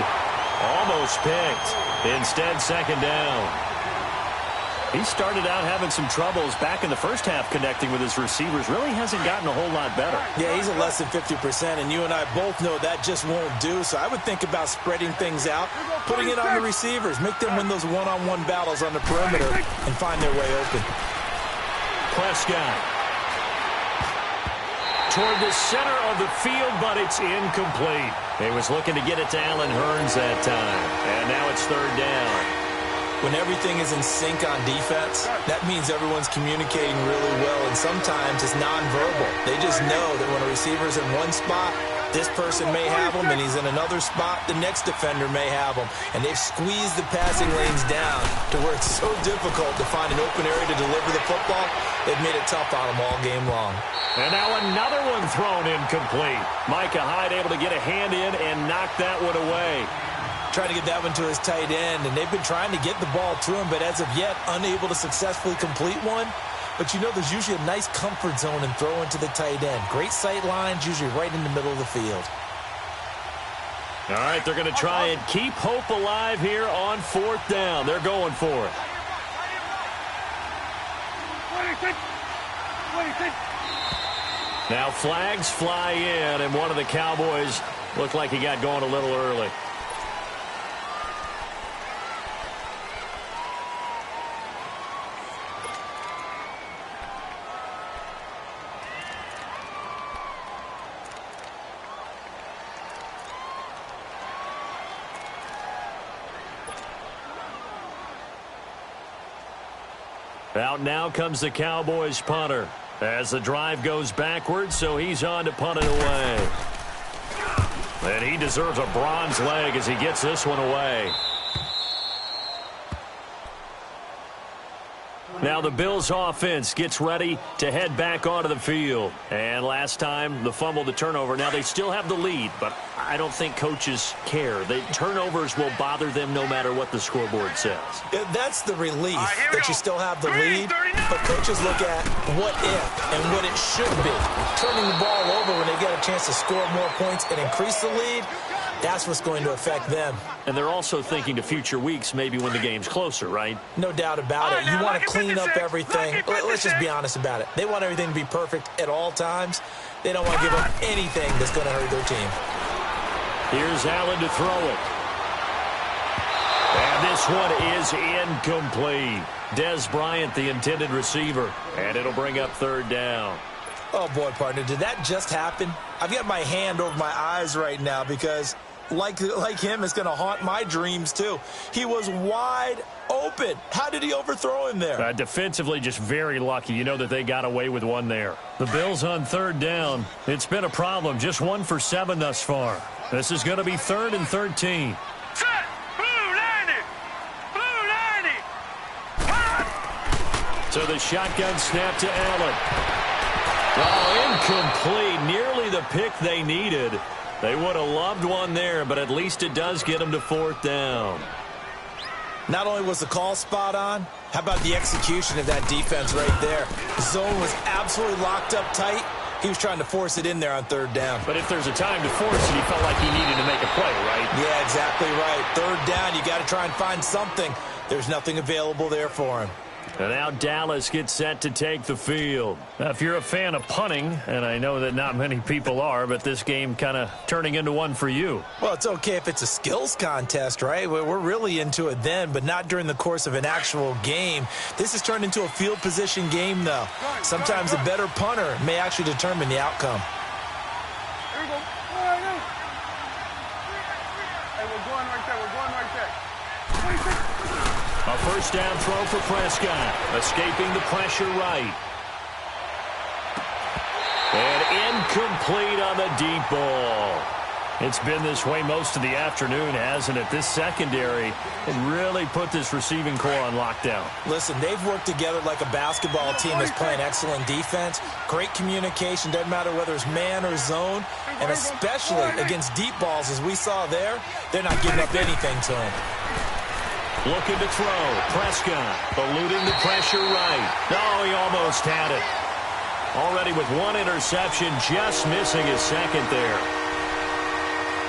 Almost picked. Instead, 2nd down. He started out having some troubles back in the first half connecting with his receivers. Really hasn't gotten a whole lot better. Yeah, he's at less than 50%, and you and I both know that just won't do. So I would think about spreading things out, putting it on the receivers, make them win those one-on-one battles on the perimeter, and find their way open. Prescott. Toward the center of the field, but it's incomplete. He was looking to get it to Allen Hurns that time. And now it's 3rd down. When everything is in sync on defense, that means everyone's communicating really well, and sometimes it's nonverbal. They just know that when a receiver's in one spot, this person may have him, and he's in another spot, the next defender may have him. And they've squeezed the passing lanes down to where it's so difficult to find an open area to deliver the football. They've made it tough on them all game long. And now another one thrown incomplete. Micah Hyde able to get a hand in and knock that one away. Trying to get that one to his tight end, and they've been trying to get the ball to him, but as of yet, unable to successfully complete one. But you know, there's usually a nice comfort zone in throwing to the tight end. Great sight lines, usually right in the middle of the field. All right, they're going to try and keep hope alive here on 4th down. They're going for it. Now flags fly in, and one of the Cowboys looked like he got going a little early. Out now comes the Cowboys punter as the drive goes backwards, so he's on to punt it away. And he deserves a bronze leg as he gets this one away. Now the Bills offense gets ready to head back onto the field. And last time, the fumble, the turnover. Now they still have the lead, but I don't think coaches care. The turnovers will bother them no matter what the scoreboard says. That's the relief that you still have the lead, but coaches look at what if and what it should be. Turning the ball over when they get a chance to score more points and increase the lead, that's what's going to affect them. And they're also thinking to future weeks, maybe when the game's closer, right? No doubt about it. You want to clean up everything. Let's just be honest about it. They want everything to be perfect at all times. They don't want to give up anything that's going to hurt their team. Here's Allen to throw it. And this this one is incomplete. Des Bryant, the intended receiver, and it'll bring up third down. Oh, boy, partner, did that just happen? I've got my hand over my eyes right now because, like him, it's going to haunt my dreams, too. He was wide open. How did he overthrow him there? Defensively, just very lucky. You know that they got away with one there. The Bills on third down. It's been a problem. Just 1 for 7 thus far. This is going to be 3rd and 13. Set! Blue 90! Blue 90! So the shotgun snap to Allen. Oh, incomplete. Nearly the pick they needed. They would have loved one there, but at least it does get them to 4th down. Not only was the call spot on, how about the execution of that defense right there? The zone was absolutely locked up tight. He was trying to force it in there on 3rd down. But if there's a time to force it, he felt like he needed to make a play, right? Yeah, exactly right. 3rd down, you got to try and find something. There's nothing available there for him. And now Dallas gets set to take the field. Now, if you're a fan of punting, and I know that not many people are, but this game kind of turning into one for you. Well, it's okay if it's a skills contest, right? We're really into it then, but not during the course of an actual game. This has turned into a field position game, though. Sometimes a better punter may actually determine the outcome. Here we go. Hey, we're going right there. We're going right there. 26. A first down throw for Prescott, escaping the pressure right. And incomplete on the deep ball. It's been this way most of the afternoon, hasn't it? This secondary can really put this receiving core on lockdown. Listen, they've worked together like a basketball team that's playing excellent defense. Great communication, doesn't matter whether it's man or zone. And especially against deep balls, as we saw there, they're not giving up anything to him. Looking to throw. Prescott eluding the pressure right. No, he almost had it. Already with 1 interception, just missing his 2nd there.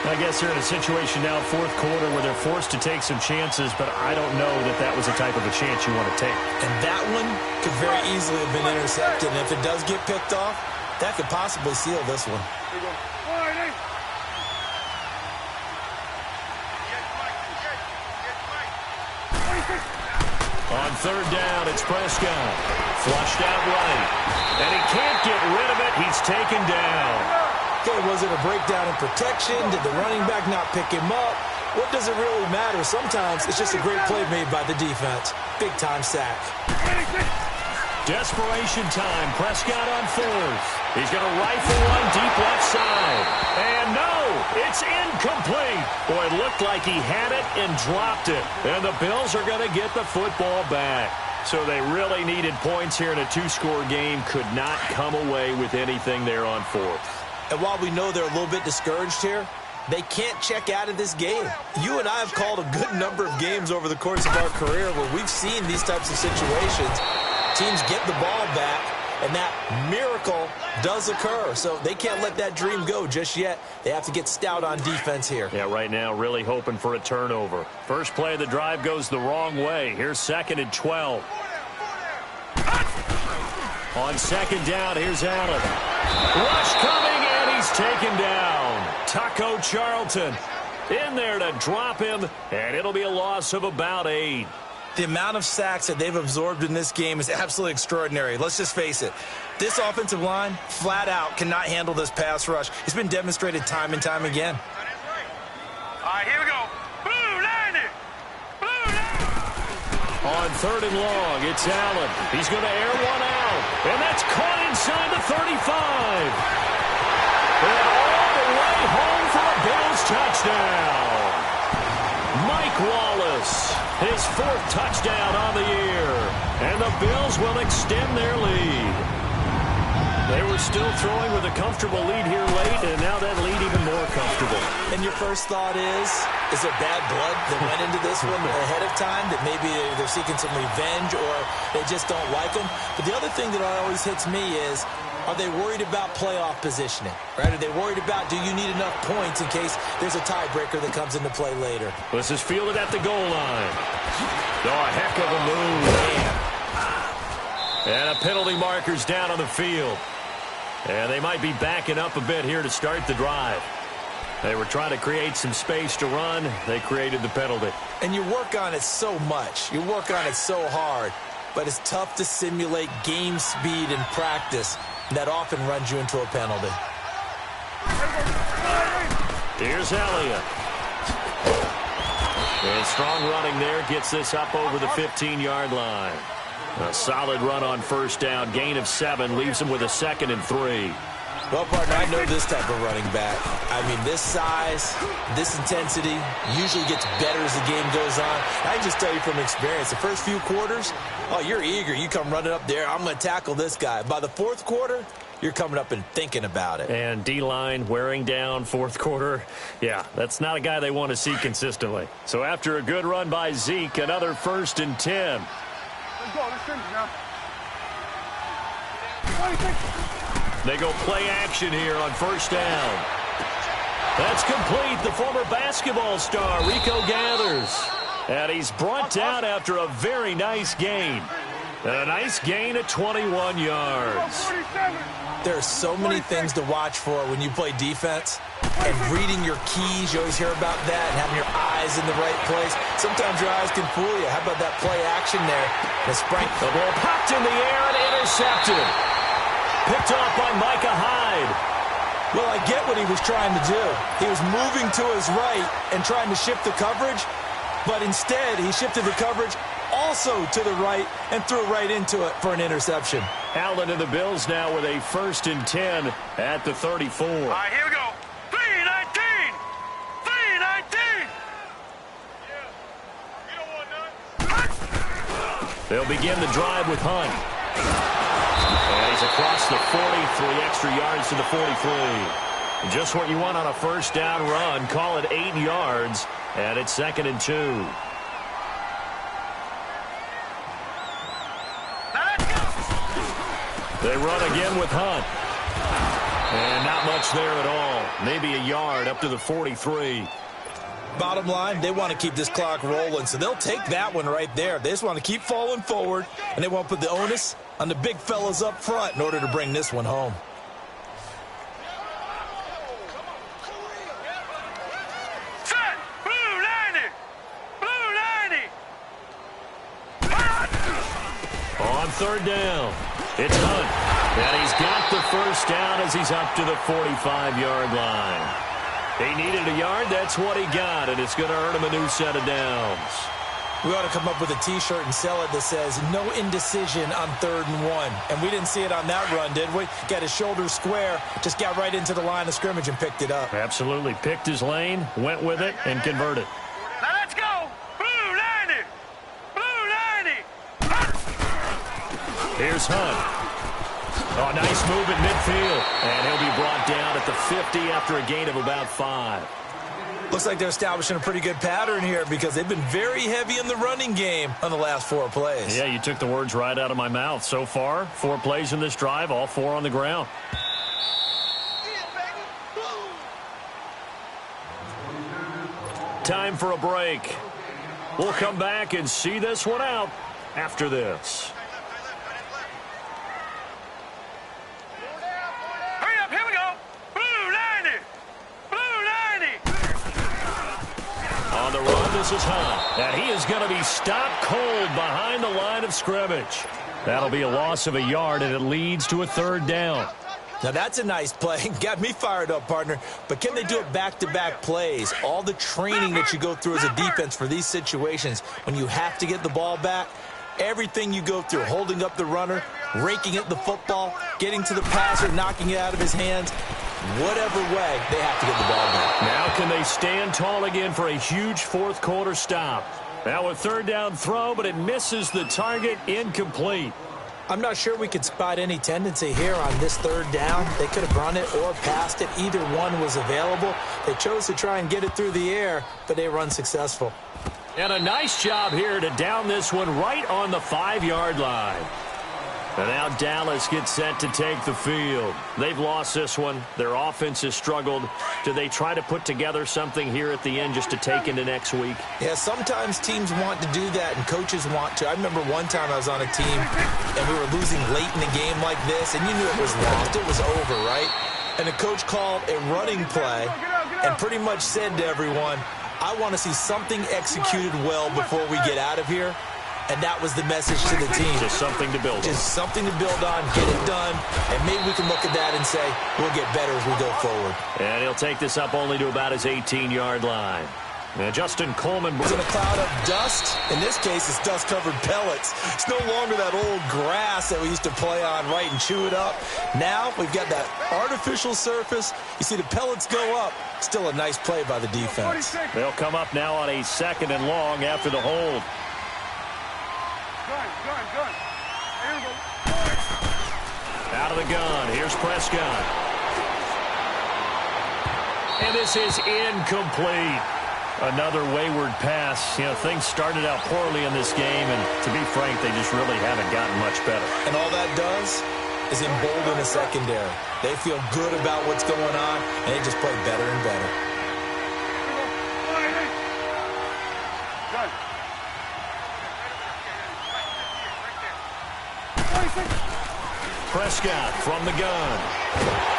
I guess they're in a situation now, 4th quarter, where they're forced to take some chances, but I don't know that that was the type of a chance you want to take. And that one could very easily have been intercepted. And if it does get picked off, that could possibly seal this one. Here we go. On 3rd down, it's Prescott. Flushed out right. And he can't get rid of it. He's taken down. Okay, was it a breakdown in protection? Did the running back not pick him up? What does it really matter? Sometimes it's just a great play made by the defense. Big-time sack. Desperation time. Prescott on 4th. He's going to rifle one deep left side. And no, it's incomplete. Boy, it looked like he had it and dropped it. And the Bills are going to get the football back. So they really needed points here in a 2-score game. Could not come away with anything there on 4th. And while we know they're a little bit discouraged here, they can't check out of this game. You and I have called a good number of games over the course of our career where we've seen these types of situations. Teams get the ball back, and that miracle does occur. So they can't let that dream go just yet. They have to get stout on defense here. Yeah, right now really hoping for a turnover. First play of the drive goes the wrong way. Here's 2nd and 12. On 2nd down, here's Allen. Rush coming, and he's taken down. Taco Charlton in there to drop him, and it'll be a loss of about 8. The amount of sacks that they've absorbed in this game is absolutely extraordinary. Let's just face it. This offensive line, flat out, cannot handle this pass rush. It's been demonstrated time and time again. All right, here we go. Blue 90! Blue 90! On 3rd and long, it's Allen. He's going to air one out, and that's caught inside the 35. And all the way home for a Bills touchdown. Mike Wallace, his 4th touchdown on the year. And the Bills will extend their lead. They were still throwing with a comfortable lead here late, and now that lead even more comfortable. And your first thought is there bad blood that went into this one ahead of time, that maybe they're seeking some revenge or they just don't like them? But the other thing that always hits me is, are they worried about playoff positioning? Right? Are they worried about, do you need enough points in case there's a tiebreaker that comes into play later? This is fielded at the goal line. Oh, a heck of a move. Man. And a penalty marker's down on the field. And they might be backing up a bit here to start the drive. They were trying to create some space to run. They created the penalty. And you work on it so much. You work on it so hard. But it's tough to simulate game speed in practice. That often runs you into a penalty. Here's Elliott. And strong running there gets this up over the 15-yard line. A solid run on first down. Gain of 7 leaves him with a 2nd and 3. Well, partner, I know this type of running back. I mean, this size, this intensity usually gets better as the game goes on. I can just tell you from experience, the first few quarters, oh, you're eager. You come running up there, I'm going to tackle this guy. By the fourth quarter, you're coming up and thinking about it. And D-line wearing down fourth quarter. Yeah, that's not a guy they want to see consistently. So after a good run by Zeke, another 1st and 10. Let's go. Let's finish now. They go play action here on first down. That's complete. The former basketball star, Rico Gathers. And he's brought down after a very nice gain. A nice gain of 21 yards. There are so many things to watch for when you play defense. And reading your keys, you always hear about that, and having your eyes in the right place. Sometimes your eyes can fool you. How about that play action there? The ball popped in the air and intercepted. Picked off by Micah Hyde. Well, I get what he was trying to do. He was moving to his right and trying to shift the coverage, but instead he shifted the coverage also to the right and threw right into it for an interception. Allen and the Bills now with a 1st and 10 at the 34. All right, here we go. 3-19. 3-19. They'll begin the drive with Hunt. And he's across the 40, 3 extra yards to the 43. Just what you want on a first down run. Call it 8 yards, and it's 2nd and 2. They run again with Hunt. And not much there at all. Maybe a yard up to the 43. Bottom line, they want to keep this clock rolling, so they'll take that one right there. They just want to keep falling forward, and they want to put the onus on the big fellas up front in order to bring this one home. Set. Blue 90. Blue 90. On third down, it's Hunt. And he's got the first down as he's up to the 45-yard line. He needed a yard. That's what he got, and it's going to earn him a new set of downs. We ought to come up with a T-shirt and sell it that says, no indecision on 3rd and 1. And we didn't see it on that run, did we? Got his shoulders square, just got right into the line of scrimmage and picked it up. Absolutely. Picked his lane, went with it, and converted. Now let's go. Blue 90. Blue 90. Here's Hunt. Oh, nice move at midfield. And he'll be brought down at the 50 after a gain of about 5. Looks like they're establishing a pretty good pattern here because they've been very heavy in the running game on the last 4 plays. Yeah, you took the words right out of my mouth. So far, 4 plays in this drive, all 4 on the ground. Time for a break. We'll come back and see this one out after this. On the run, this is Hunt. And he is going to be stopped cold behind the line of scrimmage. That'll be a loss of a yard, and it leads to a 3rd down. Now, that's a nice play. Got me fired up, partner. But can they do it back-to-back plays? All the training that you go through as a defense for these situations, when you have to get the ball back, everything you go through, holding up the runner, raking at the football, getting to the passer, knocking it out of his hands, whatever way, they have to get the ball back. Now can they stand tall again for a huge 4th quarter stop? Now a 3rd down throw, but it misses the target, incomplete. I'm not sure we could spot any tendency here on this 3rd down. They could have run it or passed it. Either one was available. They chose to try and get it through the air, but they were unsuccessful. And a nice job here to down this one right on the 5-yard line. And now Dallas gets set to take the field. They've lost this one. Their offense has struggled. Do they try to put together something here at the end just to take into next week? Yeah, sometimes teams want to do that and coaches want to. I remember one time I was on a team and we were losing late in the game like this, and you knew it was lost. It was over, right? And the coach called a running play and pretty much said to everyone, I want to see something executed well before we get out of here. And that was the message to the team. Just something to build on. Just something to build on, get it done, and maybe we can look at that and say, we'll get better as we go forward. And he'll take this up only to about his 18-yard line. And Justin Coleman was in a cloud of dust. In this case, it's dust-covered pellets. It's no longer that old grass that we used to play on, right, and chew it up. Now we've got that artificial surface. You see the pellets go up. Still a nice play by the defense. They'll come up now on a 2nd and long after the hold. Gun. Out of the gun. Here's Prescott. And this is incomplete. Another wayward pass. You know, things started out poorly in this game, and to be frank, they just really haven't gotten much better. And all that does is embolden the secondary. They feel good about what's going on, and they just play better and better. Prescott from the gun.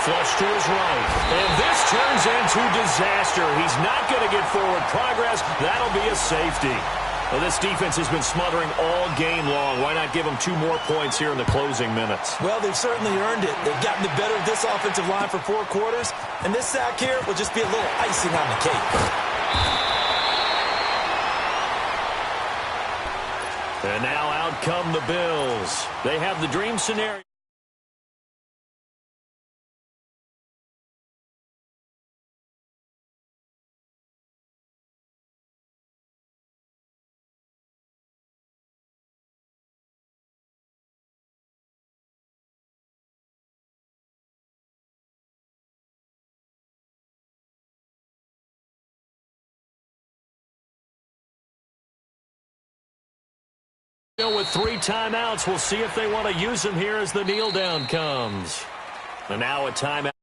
Flush to his right. And this turns into disaster. He's not going to get forward progress. That'll be a safety. Well, this defense has been smothering all game long. Why not give them 2 more points here in the closing minutes? Well, they've certainly earned it. They've gotten the better of this offensive line for 4 quarters. And this sack here will just be a little icing on the cake. And now out come the Bills. They have the dream scenario. With 3 timeouts, we'll see if they want to use them here as the kneel down comes. And now a timeout.